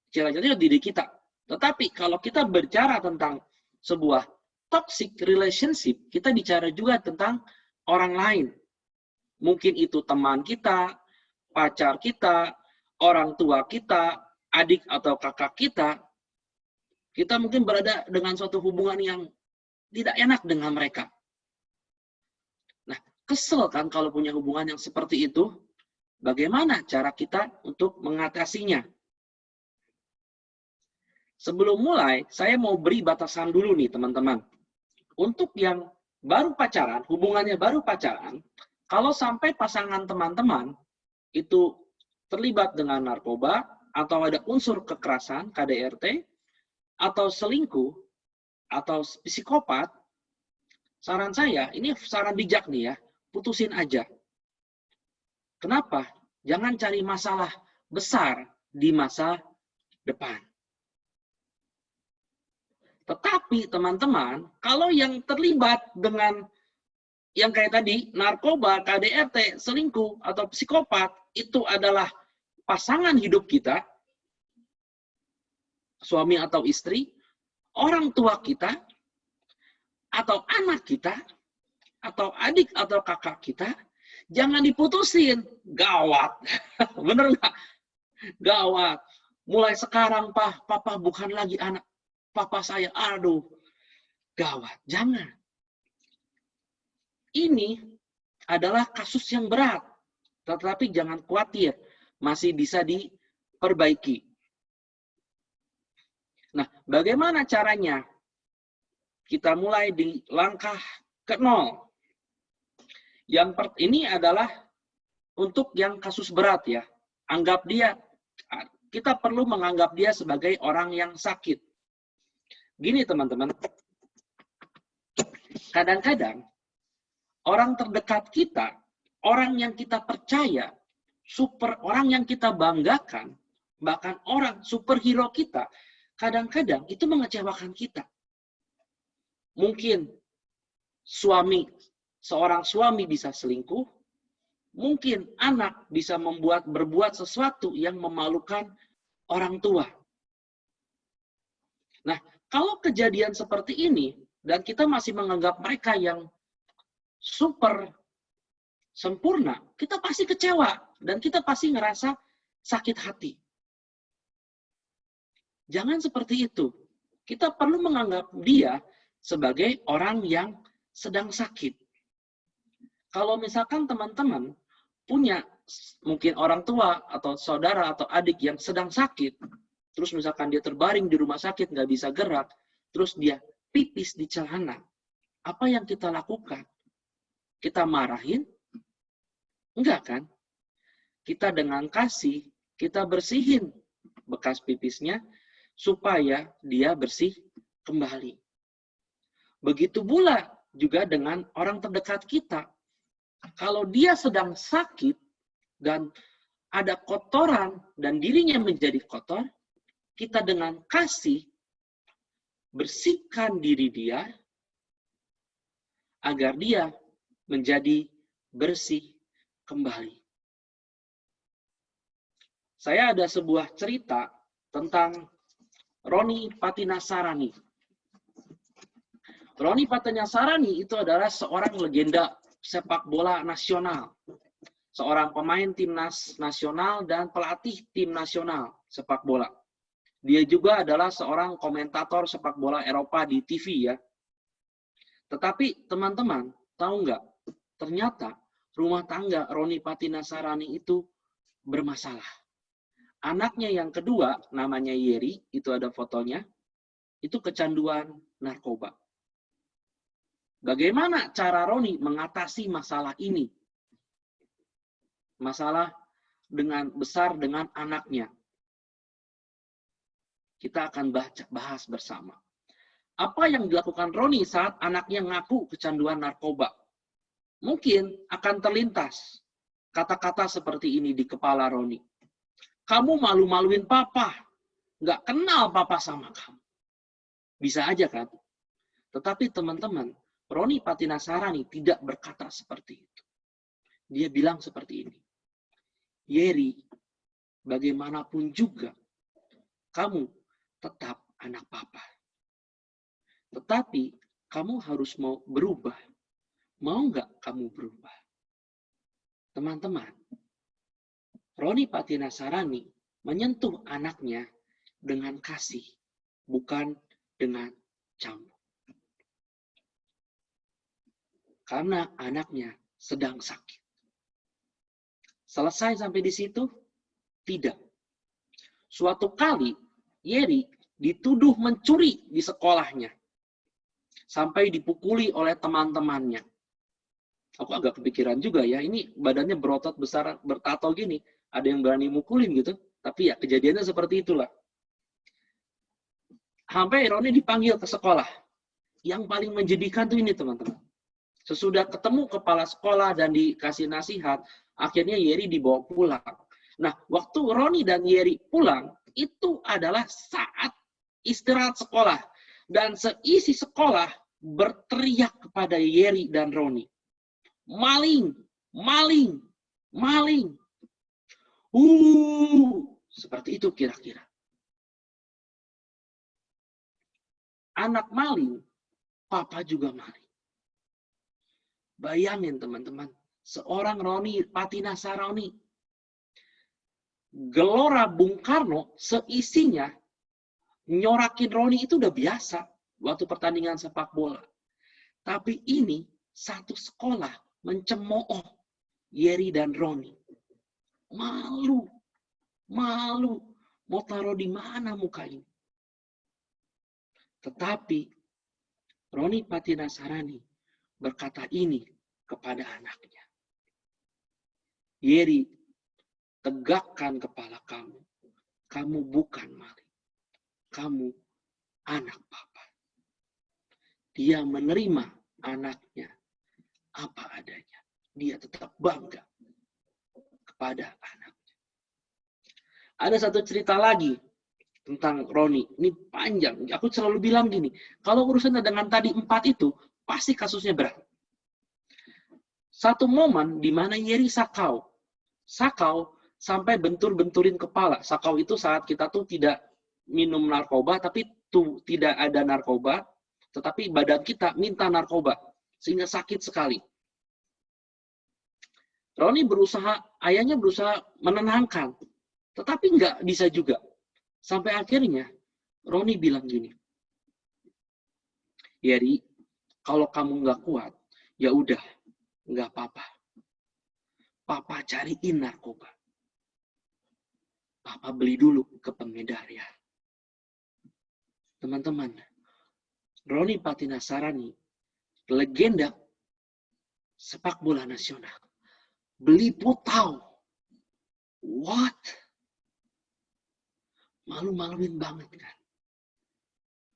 B: Bicara diri kita. Tetapi kalau kita bicara tentang sebuah toxic relationship, kita bicara juga tentang orang lain. Mungkin itu teman kita, pacar kita, orang tua kita, adik atau kakak kita. Kita mungkin berada dengan suatu hubungan yang tidak enak dengan mereka. Nah, kesel kan kalau punya hubungan yang seperti itu? Bagaimana cara kita untuk mengatasinya? Sebelum mulai, saya mau beri batasan dulu nih teman-teman. Untuk yang baru pacaran, hubungannya baru pacaran, kalau sampai pasangan teman-teman itu terlibat dengan narkoba, atau ada unsur kekerasan, KDRT, atau selingkuh, atau psikopat, saran saya, ini saran bijak nih ya, putusin aja. Kenapa? Jangan cari masalah besar di masa depan. Tetapi teman-teman, kalau yang terlibat dengan yang kayak tadi, narkoba, KDRT, selingkuh, atau psikopat, itu adalah pasangan hidup kita, suami atau istri, orang tua kita, atau anak kita, atau adik atau kakak kita, jangan diputusin. Gawat. Bener nggak? Gawat. Mulai sekarang, Papa bukan lagi anak Papa saya. Aduh. Gawat. Jangan. Ini adalah kasus yang berat. Tetapi jangan khawatir. Masih bisa diperbaiki. Nah, bagaimana caranya? Kita mulai di langkah ke-0. Ini adalah untuk yang kasus berat ya. Anggap dia, kita perlu menganggap dia sebagai orang yang sakit. Gini teman-teman, kadang-kadang orang terdekat kita, orang yang kita percaya, orang yang kita banggakan, bahkan orang superhero kita, kadang-kadang itu mengecewakan kita. Mungkin seorang suami bisa selingkuh, mungkin anak bisa berbuat sesuatu yang memalukan orang tua. Nah, kalau kejadian seperti ini, dan kita masih menganggap mereka yang super sempurna, kita pasti kecewa, dan kita pasti ngerasa sakit hati. Jangan seperti itu. Kita perlu menganggap dia sebagai orang yang sedang sakit. Kalau misalkan teman-teman punya mungkin orang tua atau saudara atau adik yang sedang sakit, terus misalkan dia terbaring di rumah sakit, nggak bisa gerak, terus dia pipis di celana, apa yang kita lakukan? Kita marahin? Enggak kan? Kita dengan kasih, kita bersihin bekas pipisnya, supaya dia bersih kembali. Begitu pula juga dengan orang terdekat kita. Kalau dia sedang sakit dan ada kotoran dan dirinya menjadi kotor, kita dengan kasih bersihkan diri dia agar dia menjadi bersih kembali. Saya ada sebuah cerita tentang Roni Patinasarani. Roni Patinasarani itu adalah seorang legenda sepak bola nasional. Seorang pemain timnas nasional dan pelatih tim nasional sepak bola. Dia juga adalah seorang komentator sepak bola Eropa di TV ya. Tetapi teman-teman, tahu nggak? Ternyata rumah tangga Roni Patinasarani itu bermasalah. Anaknya yang kedua, namanya Yeri, itu ada fotonya, itu kecanduan narkoba. Bagaimana cara Roni mengatasi masalah ini? Masalah besar dengan anaknya. Kita akan bahas bersama. Apa yang dilakukan Roni saat anaknya ngaku kecanduan narkoba? Mungkin akan terlintas kata-kata seperti ini di kepala Roni. Kamu malu-maluin papa. Nggak kenal papa sama kamu. Bisa aja kan? Tetapi teman-teman, Roni Patinasarani tidak berkata seperti itu. Dia bilang seperti ini. Yeri, bagaimanapun juga, kamu tetap anak papa. Tetapi, kamu harus mau berubah. Mau nggak kamu berubah? Teman-teman, Roni Patinasarani menyentuh anaknya dengan kasih, bukan dengan cambuk. Karena anaknya sedang sakit. Selesai sampai di situ? Tidak. Suatu kali, Yeri dituduh mencuri di sekolahnya. Sampai dipukuli oleh teman-temannya. Aku agak kepikiran juga ya, ini badannya berotot besar, bertato gini. Ada yang berani mukulin gitu, tapi ya kejadiannya seperti itulah. Sampai Roni dipanggil ke sekolah. Yang paling menjadikan tuh ini teman-teman. Sesudah ketemu kepala sekolah dan dikasih nasihat, akhirnya Yeri dibawa pulang. Nah, waktu Roni dan Yeri pulang, itu adalah saat istirahat sekolah. Dan seisi sekolah berteriak kepada Yeri dan Roni. Maling, maling, maling. Seperti itu kira-kira. Anak maling, papa juga maling. Bayangin teman-teman, seorang Roni Patinasarani, Gelora Bung Karno seisinya nyorakin Roni itu udah biasa waktu pertandingan sepak bola. Tapi ini satu sekolah mencemooh Yeri dan Roni. Malu, malu, mau taruh di mana muka ini? Tetapi Roni Patinasarani berkata ini kepada anaknya. Yeri, tegakkan kepala kamu. Kamu bukan maling. Kamu anak papa. Dia menerima anaknya apa adanya. Dia tetap bangga kepada anaknya. Ada satu cerita lagi tentang Roni. Ini panjang. Aku selalu bilang gini, kalau urusannya dengan tadi 4 itu, pasti kasusnya berat. Satu momen di mana Yeri sakau. Sakau sampai bentur-benturin kepala. Sakau itu saat kita tuh tidak minum narkoba, tapi tuh tidak ada narkoba, tetapi badan kita minta narkoba. Sehingga sakit sekali. Roni ayahnya berusaha menenangkan. Tetapi nggak bisa juga. Sampai akhirnya, Roni bilang gini, Yeri, kalau kamu nggak kuat, ya udah, nggak apa-apa. Papa cariin narkoba. Papa beli dulu ke pengedar ya. Teman-teman, Roni Patinasarani, legenda sepak bola nasional, beli putau. What? Malu-maluin banget kan.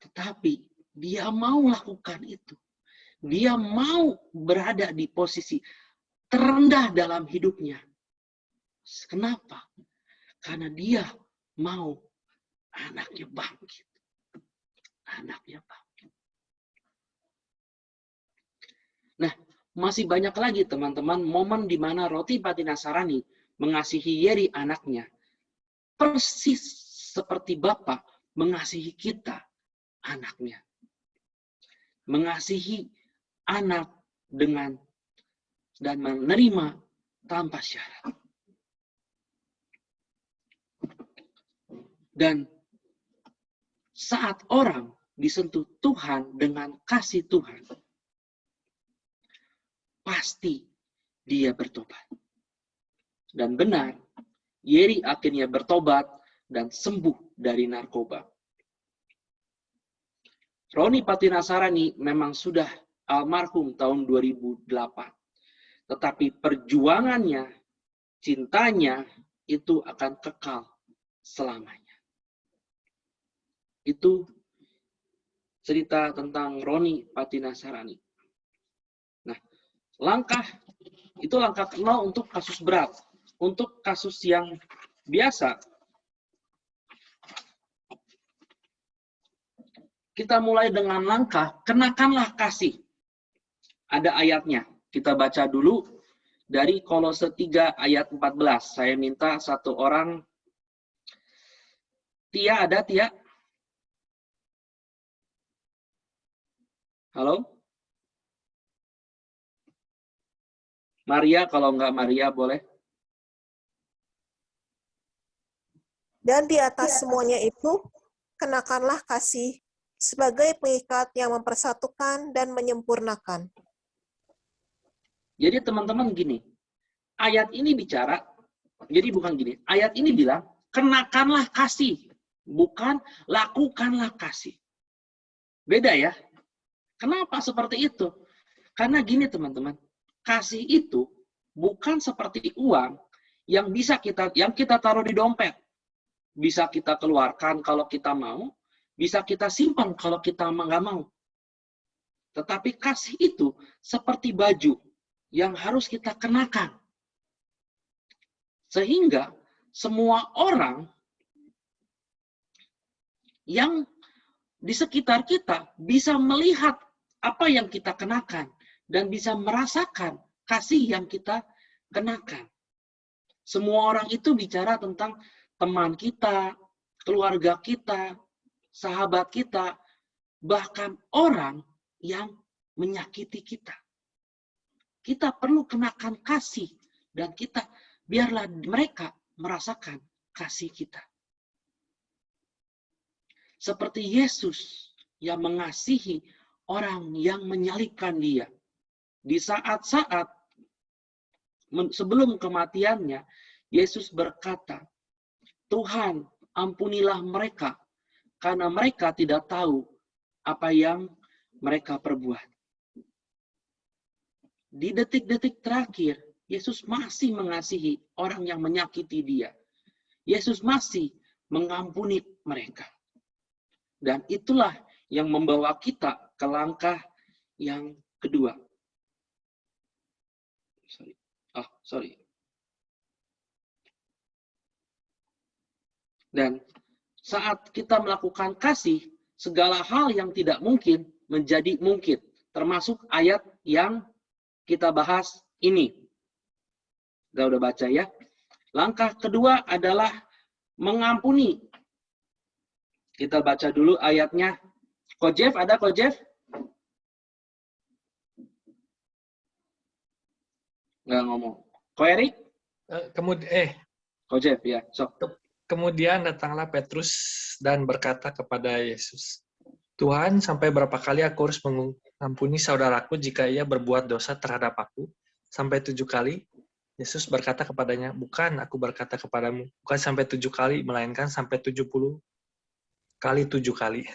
B: Tetapi dia mau lakukan itu. Dia mau berada di posisi terendah dalam hidupnya. Kenapa? Karena dia mau anaknya bangkit. Anaknya bangkit. Nah, masih banyak lagi teman-teman momen di mana Roti Patinasarani mengasihi Yeri anaknya. Persis seperti Bapa mengasihi kita, anaknya. Mengasihi anak dengan dan menerima tanpa syarat. Dan saat orang disentuh Tuhan dengan kasih Tuhan, pasti dia bertobat. Dan benar, Yeri akhirnya bertobat dan sembuh dari narkoba. Roni Patinasarani memang sudah almarhum tahun 2008. Tetapi perjuangannya, cintanya, itu akan kekal selamanya. Itu cerita tentang Roni Patinasarani. Nah, itu langkah 0 untuk kasus berat. Untuk kasus yang biasa, kita mulai dengan langkah, kenakanlah kasih. Ada ayatnya. Kita baca dulu dari Kolose 3 ayat 14. Saya minta satu orang. Tia, ada Tia? Halo? Maria, kalau enggak Maria boleh.
D: Dan di atas semuanya itu, kenakanlah kasih sebagai pengikat yang mempersatukan dan menyempurnakan.
B: Jadi teman-teman gini, ayat ini bicara, jadi bukan gini, ayat ini bilang, kenakanlah kasih, bukan lakukanlah kasih. Beda ya. Kenapa seperti itu? Karena gini teman-teman, kasih itu bukan seperti uang yang kita taruh di dompet. Bisa kita keluarkan kalau kita mau, bisa kita simpan kalau kita nggak mau. Tetapi kasih itu seperti baju yang harus kita kenakan. Sehingga semua orang yang di sekitar kita bisa melihat apa yang kita kenakan dan bisa merasakan kasih yang kita kenakan. Semua orang itu bicara tentang teman kita, keluarga kita, sahabat kita, bahkan orang yang menyakiti kita. Kita perlu kenakan kasih dan biarlah mereka merasakan kasih kita. Seperti Yesus yang mengasihi orang yang menyalibkan dia. Di saat-saat sebelum kematiannya, Yesus berkata, Tuhan, ampunilah mereka, karena mereka tidak tahu apa yang mereka perbuat. Di detik-detik terakhir, Yesus masih mengasihi orang yang menyakiti dia. Yesus masih mengampuni mereka. Dan itulah yang membawa kita ke langkah yang kedua. Dan saat kita melakukan kasih, segala hal yang tidak mungkin menjadi mungkin. Termasuk ayat yang kita bahas ini. Kita udah baca ya. Langkah kedua adalah mengampuni. Kita baca dulu ayatnya. Ko Jeff, ada Ko Jeff? Nggak ngomong. Ko Erik? Ko Jeff, ya.
H: Kemudian datanglah Petrus dan berkata kepada Yesus, Tuhan, sampai berapa kali aku harus mengampuni saudaraku jika ia berbuat dosa terhadap aku? Sampai 7 kali? Yesus berkata kepadanya, bukan, aku berkata kepadamu, bukan sampai 7 kali, melainkan sampai 70 kali 7 kali.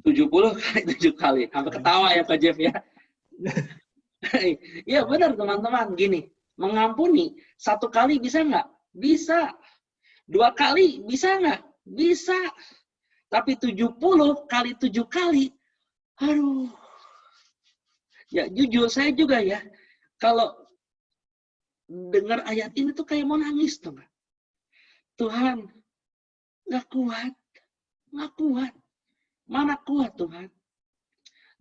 B: 70 kali 7 kali. Sampai ketawa ya Pak Jeff ya. Iya benar teman-teman. Gini, mengampuni 1 kali bisa nggak? Bisa. 2 kali bisa nggak? Bisa. Tapi 70 kali 7 kali, aduh. Ya jujur saya juga ya, kalau dengar ayat ini tuh kayak mau nangis tuh. Tuhan, nggak kuat. Mana kuat Tuhan?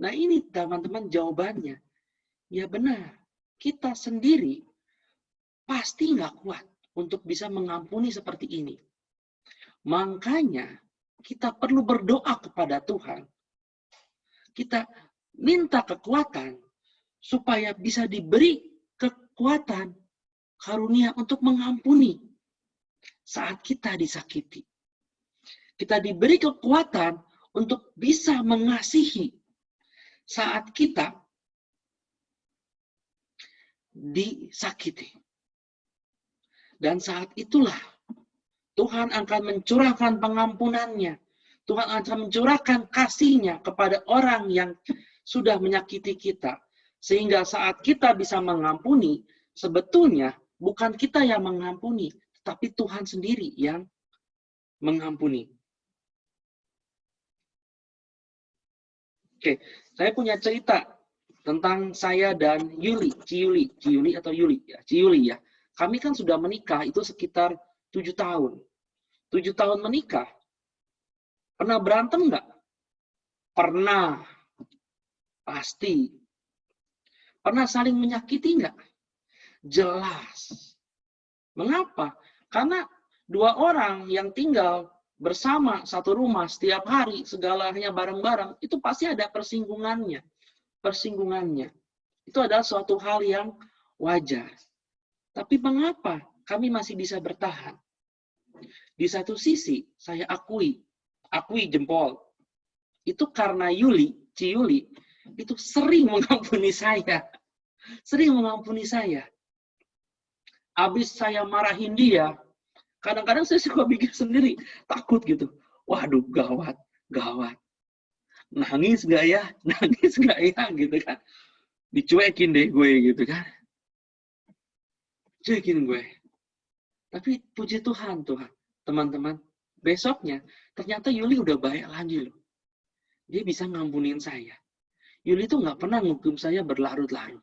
B: Nah ini teman-teman jawabannya. Ya benar, kita sendiri pasti nggak kuat untuk bisa mengampuni seperti ini. Makanya kita perlu berdoa kepada Tuhan. Kita minta kekuatan supaya bisa diberi kekuatan karunia untuk mengampuni saat kita disakiti. Kita diberi kekuatan untuk bisa mengasihi saat kita disakiti. Dan saat itulah Tuhan akan mencurahkan pengampunannya. Tuhan akan mencurahkan kasih-Nya kepada orang yang sudah menyakiti kita. Sehingga saat kita bisa mengampuni, sebetulnya bukan kita yang mengampuni, tapi Tuhan sendiri yang mengampuni. Oke, saya punya cerita tentang saya dan Ciyuli atau Yuli ya. Kami kan sudah menikah itu sekitar 7 tahun. 7 tahun menikah. Pernah berantem nggak? Pernah. Pasti. Pernah saling menyakiti nggak? Jelas. Mengapa? Karena 2 orang yang tinggal bersama satu rumah setiap hari, segalanya bareng-bareng, itu pasti ada persinggungannya. Itu adalah suatu hal yang wajar. Tapi mengapa kami masih bisa bertahan? Di satu sisi, saya akui jempol. Itu karena Ciyuli, itu sering mengampuni saya. Habis saya marahin dia, kadang-kadang saya suka bikin sendiri, takut gitu. Waduh, gawat. Nangis nggak ya, gitu kan. Dicuekin deh gue, gitu kan. Cuekin gue. Tapi puji Tuhan, teman-teman. Besoknya, ternyata Yuli udah baik lagi loh. Dia bisa ngampunin saya. Yuli tuh nggak pernah menghukum saya berlarut-larut.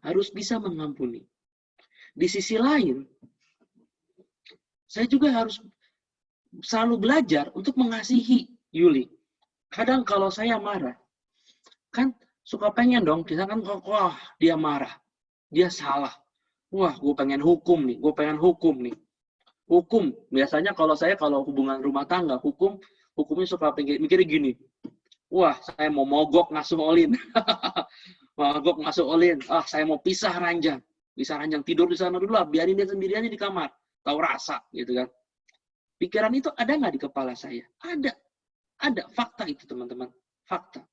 B: Harus bisa mengampuni. Di sisi lain, saya juga harus selalu belajar untuk mengasihi Yuli. Kadang kalau saya marah, kan suka pengen dong, kita kan wah dia marah, dia salah. Wah, gue pengen hukum nih. Hukum, biasanya kalau hubungan rumah tangga, hukumnya suka mikirnya gini. Wah, saya mau mogok ngasuh olin. Saya mau pisah ranjang. Tidur di sana dulu lah, biarin dia sendirian di kamar. Tahu rasa, gitu kan. Pikiran itu ada nggak di kepala saya? Ada. Fakta itu, teman-teman. Fakta.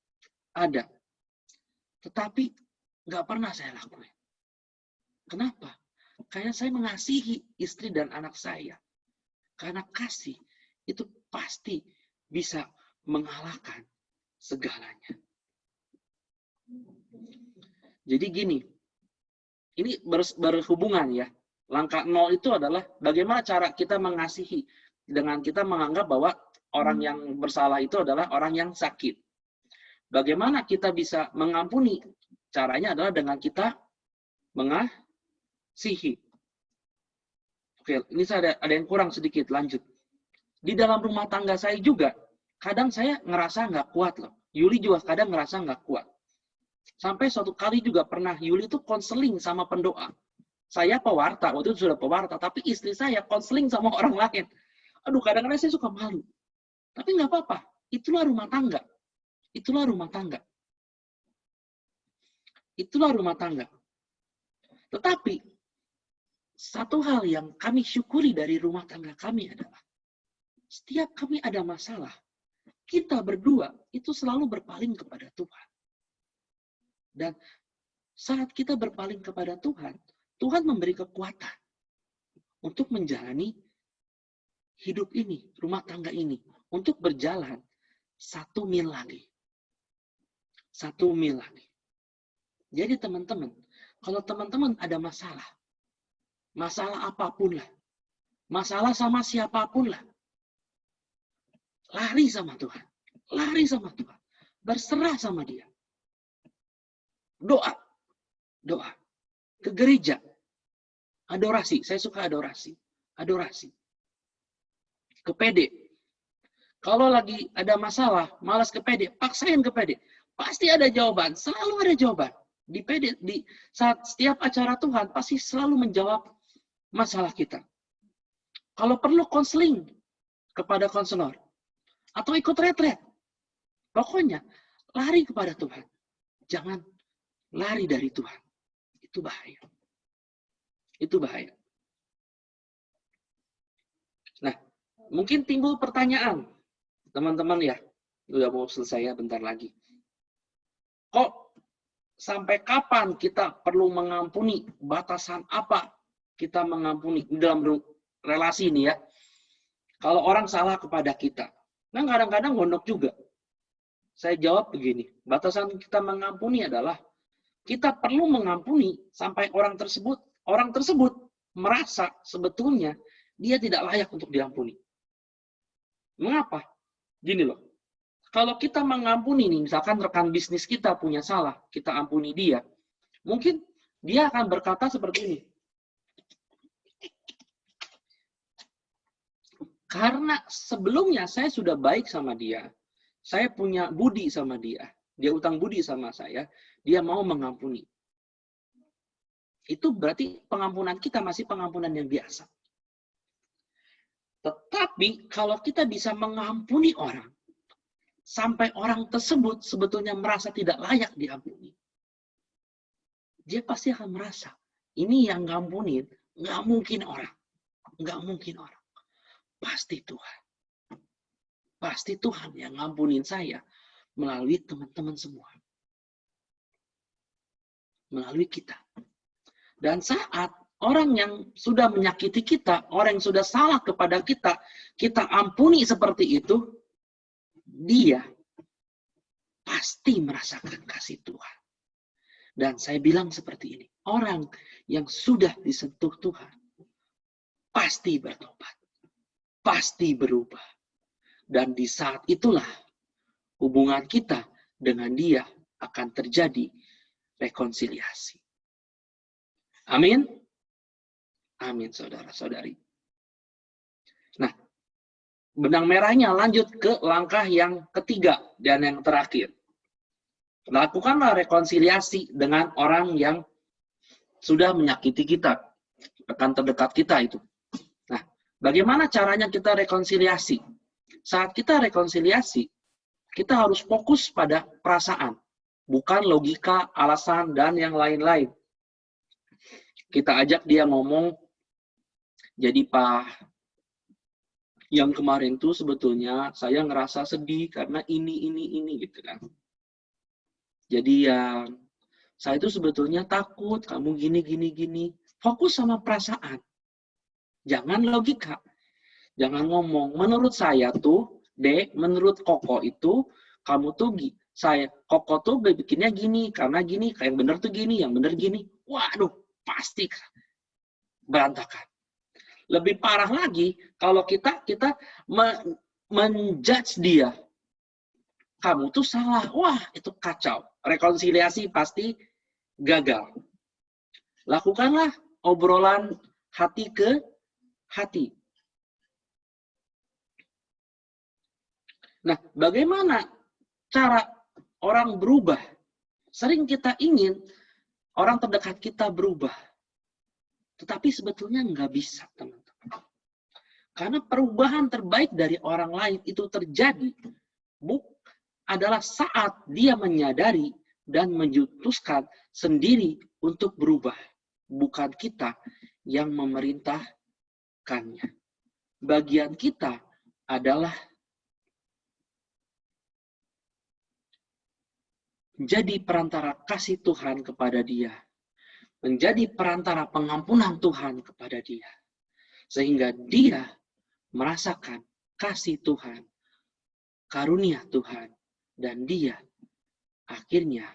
B: Ada. Tetapi nggak pernah saya lakuin. Kenapa? Karena saya mengasihi istri dan anak saya. Karena kasih itu pasti bisa mengalahkan segalanya. Jadi gini, ini berhubungan ya. Langkah 0 itu adalah bagaimana cara kita mengasihi dengan kita menganggap bahwa orang yang bersalah itu adalah orang yang sakit. Bagaimana kita bisa mengampuni? Caranya adalah dengan kita mengasihi. Oke, ini ada yang kurang sedikit, lanjut. Di dalam rumah tangga saya juga, kadang saya ngerasa nggak kuat loh. Yuli juga kadang ngerasa nggak kuat. Sampai suatu kali juga pernah Yuli itu konseling sama pendoa. Saya pewarta, waktu itu sudah pewarta, tapi istri saya konseling sama orang lain. Aduh, kadang-kadang saya suka malu. Tapi nggak apa-apa, itulah rumah tangga. Itulah rumah tangga. Itulah rumah tangga. Tetapi, satu hal yang kami syukuri dari rumah tangga kami adalah, setiap kami ada masalah, kita berdua itu selalu berpaling kepada Tuhan. Dan saat kita berpaling kepada Tuhan, Tuhan memberi kekuatan untuk menjalani hidup ini, rumah tangga ini, untuk berjalan 1 mil lagi. 1 mil lagi. Jadi teman-teman, kalau teman-teman ada masalah, masalah apapun lah, masalah sama siapapun lah, lari sama Tuhan. Lari sama Tuhan. Berserah sama Dia. Doa. Doa. Ke gereja. Adorasi. Saya suka adorasi. Adorasi. Ke PD. Kalau lagi ada masalah, malas ke PD, paksain ke PD. Pasti ada jawaban. Selalu ada jawaban. Di PD, di saat setiap acara Tuhan, pasti selalu menjawab masalah kita. Kalau perlu konseling kepada konselor. Atau ikut retret. Pokoknya, lari kepada Tuhan. Jangan lari dari Tuhan. Itu bahaya. Itu bahaya. Nah, mungkin timbul pertanyaan. Teman-teman ya, udah mau selesai ya, bentar lagi. Kok sampai kapan kita perlu mengampuni? Batasan apa kita mengampuni dalam relasi ini ya? Kalau orang salah kepada kita. Nah, kadang-kadang gondok juga. Saya jawab begini, batasan kita mengampuni adalah kita perlu mengampuni sampai orang tersebut merasa sebetulnya dia tidak layak untuk diampuni. Mengapa? Gini loh, kalau kita mengampuni nih, misalkan rekan bisnis kita punya salah, kita ampuni dia, mungkin dia akan berkata seperti ini. Karena sebelumnya saya sudah baik sama dia, saya punya budi sama dia, dia utang budi sama saya, dia mau mengampuni. Itu berarti pengampunan kita masih pengampunan yang biasa. Tetapi kalau kita bisa mengampuni orang, sampai orang tersebut sebetulnya merasa tidak layak diampuni, dia pasti akan merasa, ini yang ngampunin, nggak mungkin orang. Nggak mungkin orang. Pasti Tuhan. Pasti Tuhan yang ngampunin saya melalui teman-teman semua. Melalui kita. Dan saat orang yang sudah menyakiti kita, orang yang sudah salah kepada kita, kita ampuni seperti itu, dia pasti merasakan kasih Tuhan. Dan saya bilang seperti ini, orang yang sudah disentuh Tuhan, pasti bertobat. Pasti berubah. Dan di saat itulah hubungan kita dengan dia akan terjadi rekonsiliasi. Amin. Amin, saudara-saudari. Nah, benang merahnya lanjut ke langkah yang ketiga dan yang terakhir. Lakukanlah rekonsiliasi dengan orang yang sudah menyakiti kita, rekan terdekat kita itu. Nah, bagaimana caranya kita rekonsiliasi? Saat kita rekonsiliasi, kita harus fokus pada perasaan, bukan logika, alasan, dan yang lain-lain. Kita ajak dia ngomong, jadi Pak, yang kemarin tuh sebetulnya saya ngerasa sedih karena ini gitu kan. Jadi ya, saya itu sebetulnya takut kamu gini. Fokus sama perasaan. Jangan logika. Jangan ngomong, menurut saya tuh, Dek, menurut Koko itu, kamu tuh, Koko tuh bikinnya gini, karena gini, yang bener tuh gini, yang bener gini. Waduh, pasti berantakan. Lebih parah lagi, kalau kita menjudge dia. Kamu tuh salah. Wah, itu kacau. Rekonsiliasi pasti gagal. Lakukanlah obrolan hati ke hati. Nah, bagaimana cara orang berubah? Sering kita ingin orang terdekat kita berubah. Tetapi sebetulnya nggak bisa, teman-teman. Karena perubahan terbaik dari orang lain itu terjadi adalah saat dia menyadari dan memutuskan sendiri untuk berubah. Bukan kita yang memerintahkannya. Bagian kita adalah menjadi perantara kasih Tuhan kepada dia. Menjadi perantara pengampunan Tuhan kepada dia. Sehingga dia merasakan kasih Tuhan, karunia Tuhan, dan dia akhirnya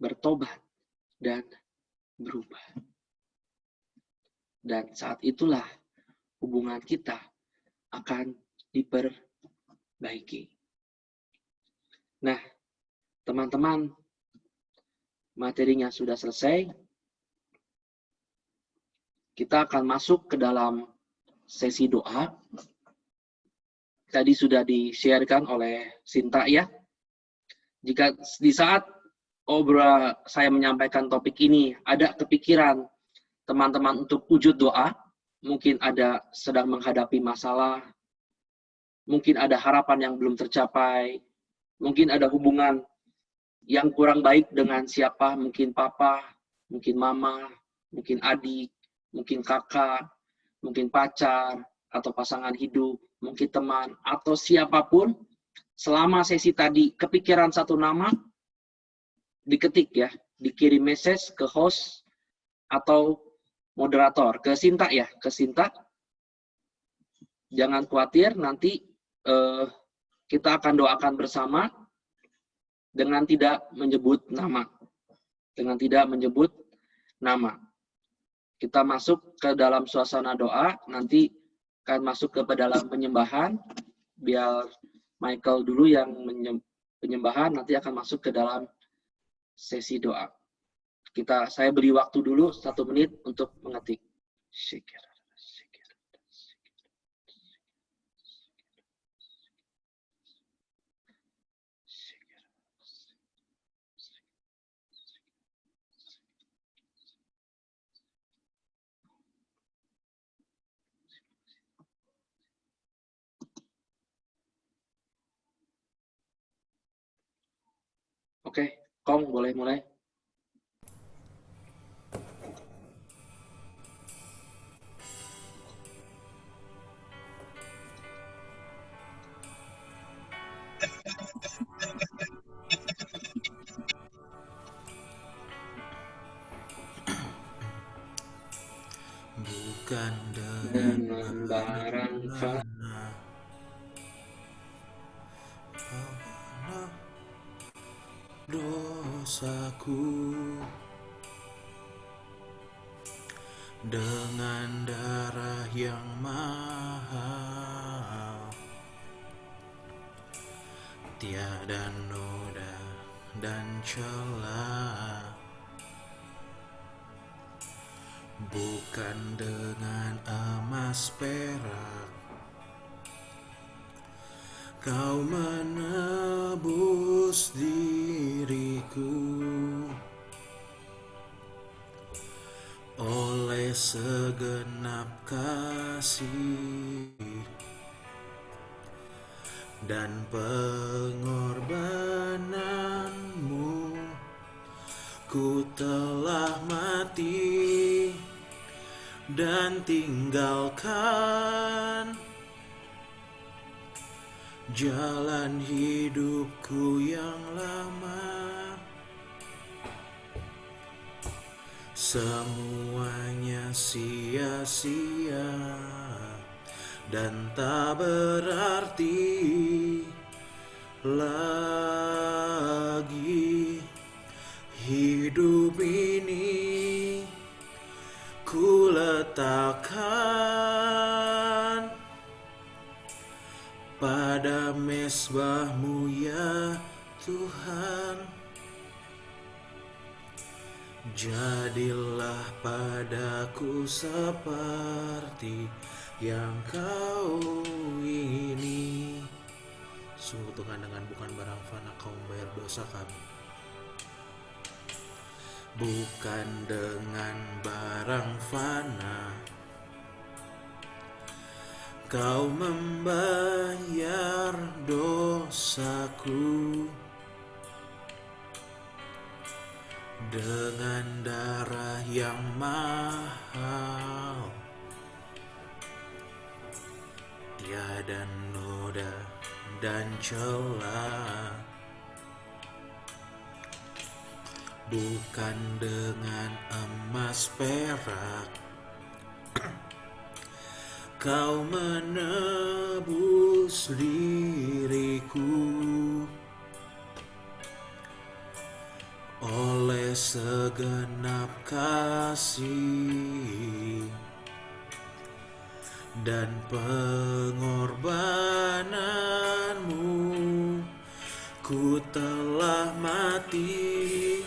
B: bertobat dan berubah. Dan saat itulah hubungan kita akan diperbaiki. Nah, teman-teman, materinya sudah selesai. Kita akan masuk ke dalam sesi doa. Tadi sudah di-sharekan oleh Sinta ya. Jika di saat saya menyampaikan topik ini, ada kepikiran teman-teman untuk wujud doa, mungkin ada sedang menghadapi masalah, mungkin ada harapan yang belum tercapai, mungkin ada hubungan yang kurang baik dengan siapa, mungkin papa, mungkin mama, mungkin adik, mungkin kakak, mungkin pacar, atau pasangan hidup, mungkin teman, atau siapapun, selama sesi tadi kepikiran satu nama, diketik ya, dikirim message ke host atau moderator, ke Sinta ya, ke Sinta. Jangan khawatir, nanti kita akan doakan bersama dengan tidak menyebut nama. Dengan tidak menyebut nama. Kita masuk ke dalam suasana doa, nanti akan masuk ke dalam penyembahan, biar Michael dulu yang penyembahan, nanti akan masuk ke dalam sesi doa. Saya beri waktu dulu 1 menit untuk mengetik. Oke, Kong boleh mulai.
A: Bukan
B: Dengan barang
A: dosaku, dengan darah yang mahal, tiada noda dan celah. Bukan dengan emas perak Kau menebus diriku, oleh segenap kasih dan pengorbananmu. Ku telah mati dan tinggalkan jalan hidupku yang lama. Semuanya sia-sia dan tak berarti lagi. Hidup ini ku letakkan pada mezbah-Mu ya Tuhan. Jadilah padaku seperti yang Kau ingini. Sungguh Tuhan, dengan bukan barang fana Kau membayar dosa kami. Bukan dengan barang fana Kau membayar dosaku. Dengan darah yang mahal, tiada noda dan celah. Bukan dengan emas perak Kau menebus diriku. Oleh segenap kasih dan pengorbananmu, ku telah mati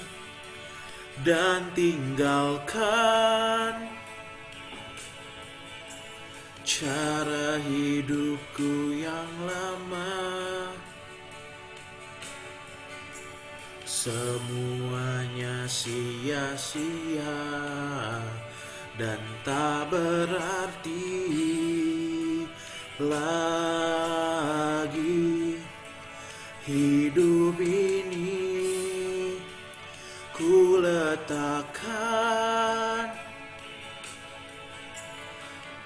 A: dan tinggalkan cara hidupku yang lama. Semuanya sia-sia dan tak berarti lagi. Hidup ini ku letakkan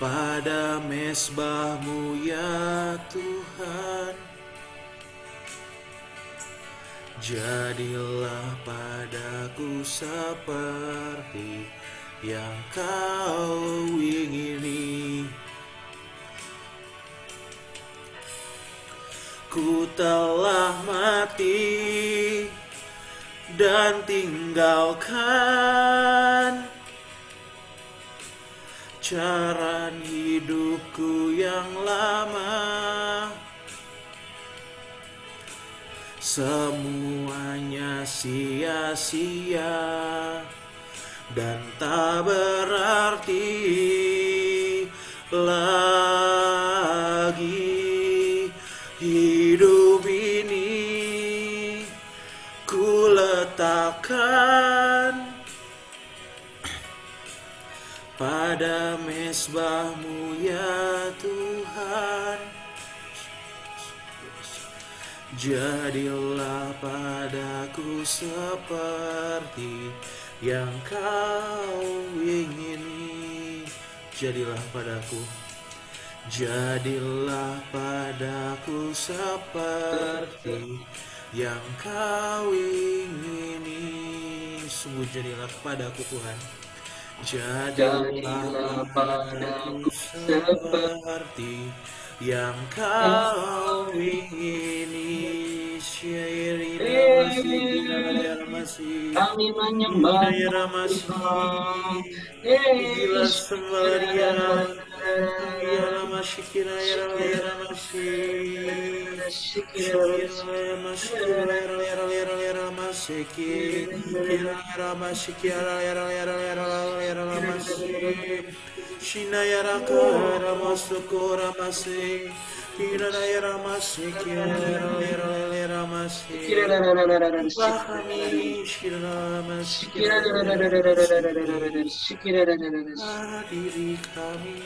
A: pada mezbah-Mu ya Tuhan. Jadilah padaku seperti yang Kau ingini. Ku telah mati dan tinggalkan cara hidupku yang lama. Semuanya sia-sia dan tak berarti lagi. Hidup ini ku letakkan pada mezbah-Mu ya Tuhan. Jadilah padaku seperti yang Kau ingini. Jadilah padaku seperti yang Kau ingini. Sungguh jadilah padaku Tuhan. Jadilah padaku seperti yang Kau ingini.
B: Kami menyembah
A: Tuhan. Gila sembahyang. Diri kami.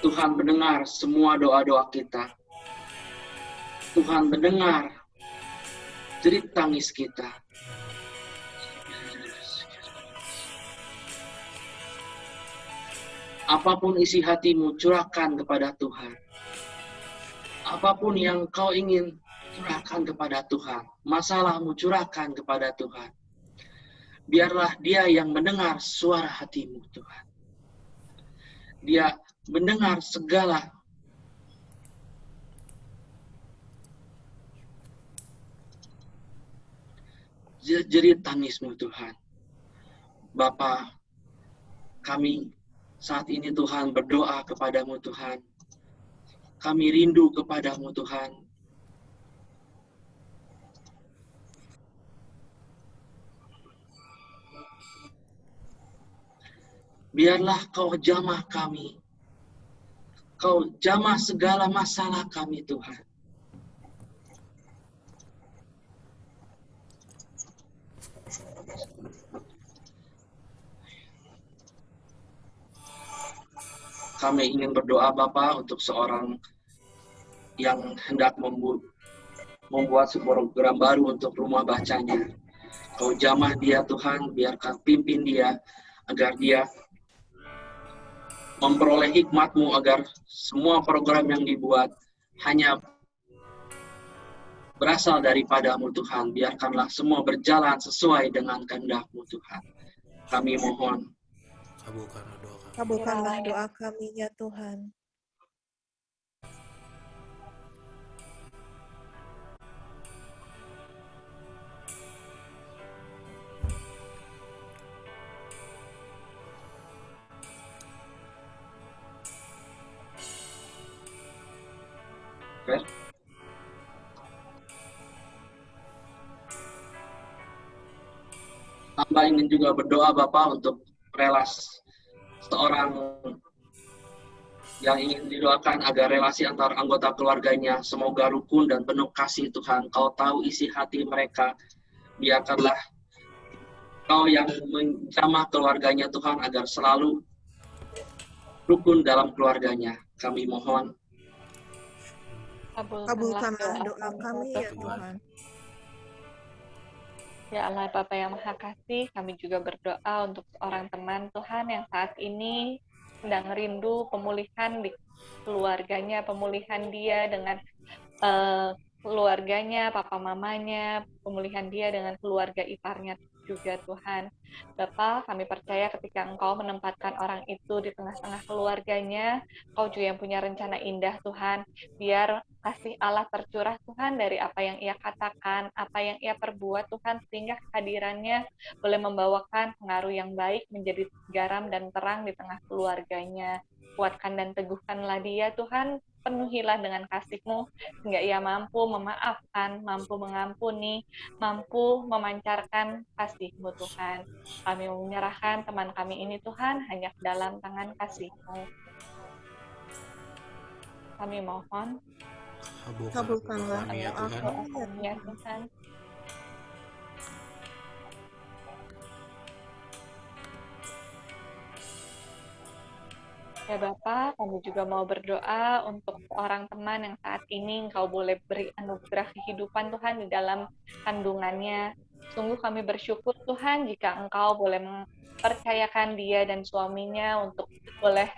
B: Tuhan mendengar semua doa-doa kita. Tuhan mendengar jerit tangis kita. Apapun isi hatimu, curahkan kepada Tuhan. Apapun yang kau ingin, curahkan kepada Tuhan. Masalahmu, curahkan kepada Tuhan. Biarlah Dia yang mendengar suara hatimu, Tuhan. Dia mendengar segala jerit tangismu, Tuhan. Bapa, kami Saat ini Tuhan berdoa kepadamu Tuhan. Kami rindu kepadamu Tuhan. Biarlah kau jamah kami. Kau jamah segala masalah kami Tuhan. Kami ingin berdoa Bapa untuk seorang yang hendak membuat sebuah program baru untuk rumah bacanya. Kau jamah dia Tuhan, biarkan pimpin dia, agar dia memperoleh hikmat-Mu, agar semua program yang dibuat hanya berasal daripada-Mu Tuhan. Biarkanlah semua berjalan sesuai dengan kehendak-Mu Tuhan. Kami mohon.
A: Kabulkanlah doa kami.
D: Kabulkanlah doa kami ya Tuhan.
B: Fer? Hamba ingin juga berdoa Bapak untuk relasi seorang yang ingin didoakan agar relasi antar anggota keluarganya semoga rukun dan penuh kasih Tuhan. Kau tahu isi hati mereka. Biarkanlah Kau yang menjamah keluarganya Tuhan agar selalu rukun dalam keluarganya. Kami mohon.
D: Kabulkanlah doa kami ya Tuhan.
C: Ya Allah Bapa yang Maha Kasih, kami juga berdoa untuk seorang teman Tuhan yang saat ini sedang rindu pemulihan di keluarganya, pemulihan dia dengan keluarganya, papa mamanya, pemulihan dia dengan keluarga iparnya juga Tuhan. Bapa, kami percaya ketika Engkau menempatkan orang itu di tengah-tengah keluarganya, Engkau juga yang punya rencana indah Tuhan. Biar kasih Allah tercurah Tuhan dari apa yang ia katakan, apa yang ia perbuat Tuhan, sehingga kehadirannya boleh membawakan pengaruh yang baik menjadi garam dan terang di tengah keluarganya. Kuatkan dan teguhkanlah dia Tuhan, penuhilah dengan kasih-Mu, sehingga ia mampu memaafkan, mampu mengampuni, mampu memancarkan kasih-Mu Tuhan. Kami menyerahkan teman kami ini Tuhan hanya ke dalam tangan kasih-Mu. Kami mohon.
D: Kabulkanlah
A: kami ya
D: doa
A: Tuhan.
D: kami
C: Ya Tuhan. Ya Bapak, kami juga mau berdoa untuk seorang teman yang saat ini Engkau boleh beri anugerah kehidupan Tuhan di dalam kandungannya. Sungguh kami bersyukur Tuhan jika Engkau boleh mempercayakan dia dan suaminya untuk boleh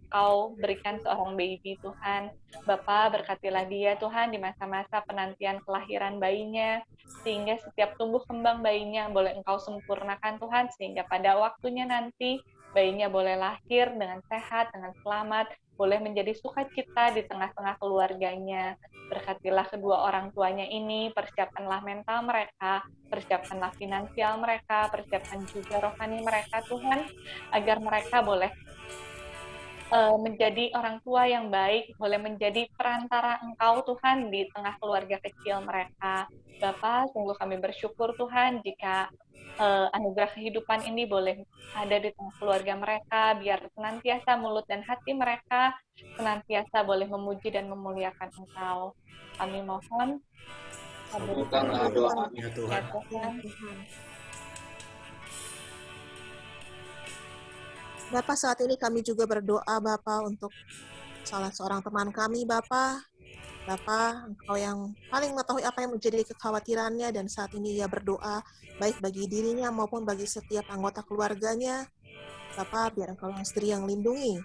C: Engkau berikan seorang baby Tuhan. Bapak berkatilah dia Tuhan di masa-masa penantian kelahiran bayinya, sehingga setiap tumbuh kembang bayinya boleh Engkau sempurnakan Tuhan, sehingga pada waktunya nanti bayinya boleh lahir dengan sehat, dengan selamat, boleh menjadi sukacita di tengah-tengah keluarganya. Berkatilah kedua orang tuanya ini, persiapkanlah mental mereka, persiapkanlah finansial mereka, persiapkan juga rohani mereka Tuhan, agar mereka boleh menjadi orang tua yang baik, boleh menjadi perantara Engkau Tuhan di tengah keluarga kecil mereka. Bapa, sungguh kami bersyukur Tuhan jika anugerah kehidupan ini boleh ada di tengah keluarga mereka, biar senantiasa mulut dan hati mereka senantiasa boleh memuji dan memuliakan Engkau. Kami mohon.
B: Kabulkanlah doa
A: Ya
C: Ya
A: Tuhan.
C: Tuhan.
D: Bapak, saat ini kami juga berdoa Bapak untuk salah seorang teman kami Bapak. Bapak, Engkau yang paling mengetahui apa yang menjadi kekhawatirannya, dan saat ini ia berdoa baik bagi dirinya maupun bagi setiap anggota keluarganya. Bapak, biar Engkau yang setia yang lindungi.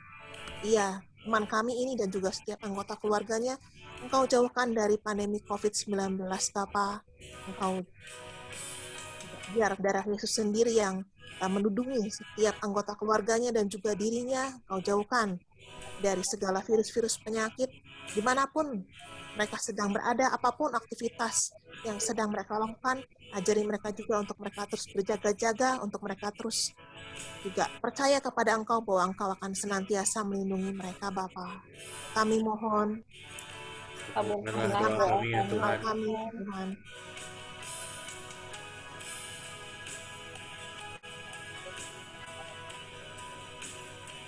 D: Iya, teman kami ini dan juga setiap anggota keluarganya, Engkau jauhkan dari pandemi COVID-19 Bapak. Engkau biar darah Yesus sendiri yang menudungi setiap anggota keluarganya dan juga dirinya, Engkau jauhkan dari segala virus-virus penyakit dimanapun mereka sedang berada, apapun aktivitas yang sedang mereka lakukan, ajari mereka juga untuk mereka terus berjaga-jaga, untuk mereka terus juga percaya kepada Engkau bahwa Engkau akan senantiasa melindungi mereka, Bapa. Kami mohon,
A: Kabulkanlah
C: Kabulkanlah
A: doa
C: doa
A: kami ya
C: kami,
A: Tuhan.
D: kami, Tuhan.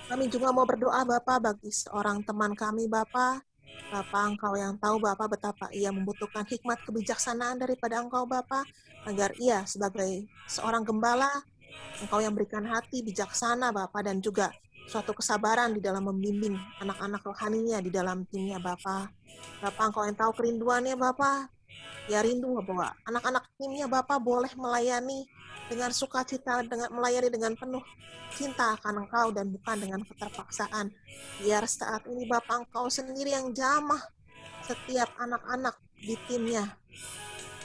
D: Kami juga mau berdoa, Bapa, bagi seorang teman kami, Bapa. Bapa, Engkau yang tahu, Bapa, betapa ia membutuhkan hikmat kebijaksanaan daripada Engkau, Bapa, agar ia sebagai seorang gembala, Engkau yang berikan hati bijaksana, Bapa, dan juga suatu kesabaran di dalam membimbing anak-anak rohaninya di dalam timnya, Bapa. Bapa, Engkau yang tahu kerinduannya, Bapa. Ya rindu bahwa anak-anak timnya Bapa boleh melayani dengan sukacita, dengan melayani dengan penuh cinta akan Engkau dan bukan dengan keterpaksaan. Biar saat ini Bapa Engkau sendiri yang jamah setiap anak-anak di timnya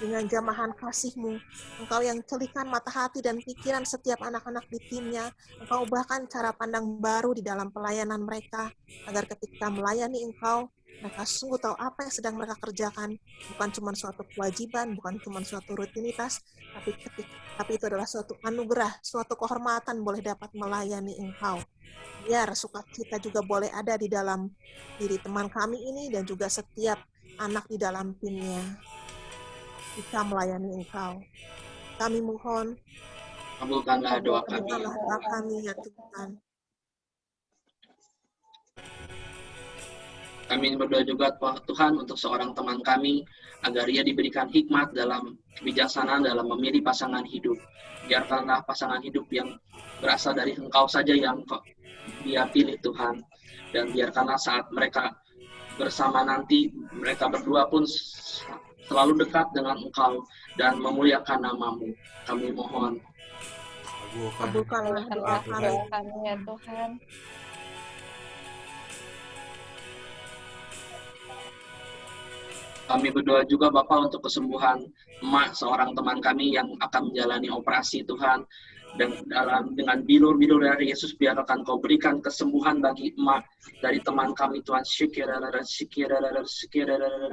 D: dengan jamahan kasih-Mu. Engkau yang celikan mata hati dan pikiran setiap anak-anak di timnya. Engkau ubahkan cara pandang baru di dalam pelayanan mereka, agar ketika melayani Engkau, mereka sungguh tahu apa yang sedang mereka kerjakan. Bukan cuma suatu kewajiban, bukan cuma suatu rutinitas, tapi itu adalah suatu anugerah, suatu kehormatan boleh dapat melayani Engkau. Biar sukacita juga boleh ada di dalam diri teman kami ini dan juga setiap anak di dalam timnya. Kita melayani Engkau. Kami mohon,
B: Kabulkanlah doa kami.
D: kabulkanlah doa kami ya Tuhan.
B: Kami berdoa juga Tuhan untuk seorang teman kami, agar ia diberikan hikmat dalam kebijaksanaan dalam memilih pasangan hidup. Biarkanlah pasangan hidup yang berasal dari Engkau saja yang dia pilih Tuhan. Dan biarkanlah saat mereka bersama nanti, mereka berdua pun selalu dekat dengan Engkau dan memuliakan nama-Mu. Kami mohon.
D: Kabulkanlah doa kami.
C: doa kami ya Tuhan.
B: Kami berdoa juga Bapak untuk kesembuhan emak seorang teman kami yang akan menjalani operasi Tuhan. Dan dengan bilur-bilur dari Yesus, biarkan Kau berikan kesembuhan bagi emak dari teman kami Tuhan.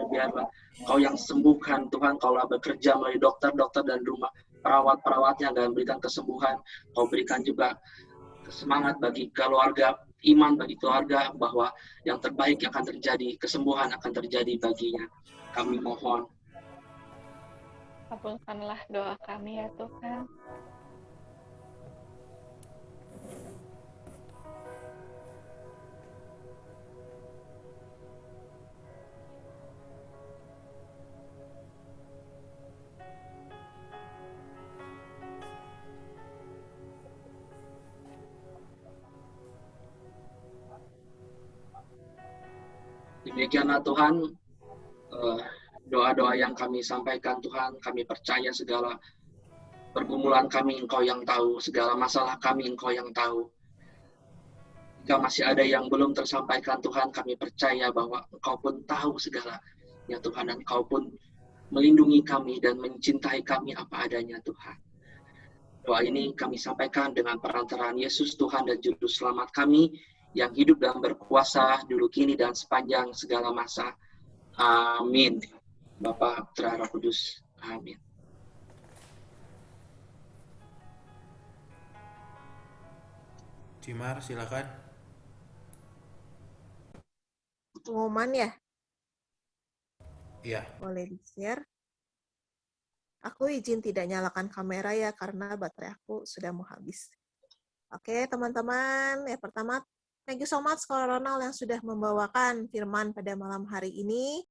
B: Biarlah Kau yang sembuhkan Tuhan. Kaulah bekerja melalui dokter-dokter dan rumah perawat-perawatnya dan berikan kesembuhan. Kau berikan juga semangat bagi keluarga, iman bagi keluarga bahwa yang terbaik yang akan terjadi, kesembuhan akan terjadi baginya. Kami mohon.
C: Kabulkanlah doa kami ya Tuhan.
B: Demikianlah Tuhan, doa-doa yang kami sampaikan Tuhan, kami percaya segala pergumulan kami Engkau yang tahu, segala masalah kami Engkau yang tahu. Jika masih ada yang belum tersampaikan Tuhan, kami percaya bahwa Engkau pun tahu segala ya Tuhan, dan Engkau pun melindungi kami dan mencintai kami apa adanya Tuhan. Doa ini kami sampaikan dengan perantaraan Yesus Tuhan dan Juru Selamat kami, yang hidup dan berkuasa dulu kini dan sepanjang segala masa. Amin. Bapa, Putra, Roh Kudus. Amin.
A: Cimar, silakan.
D: Pengumuman ya?
A: Iya.
D: Boleh di-share. Aku izin tidak nyalakan kamera ya, karena baterai aku sudah mau habis. Oke, teman-teman. Yang pertama, thank you so much Kalau Ronald yang sudah membawakan firman pada malam hari ini.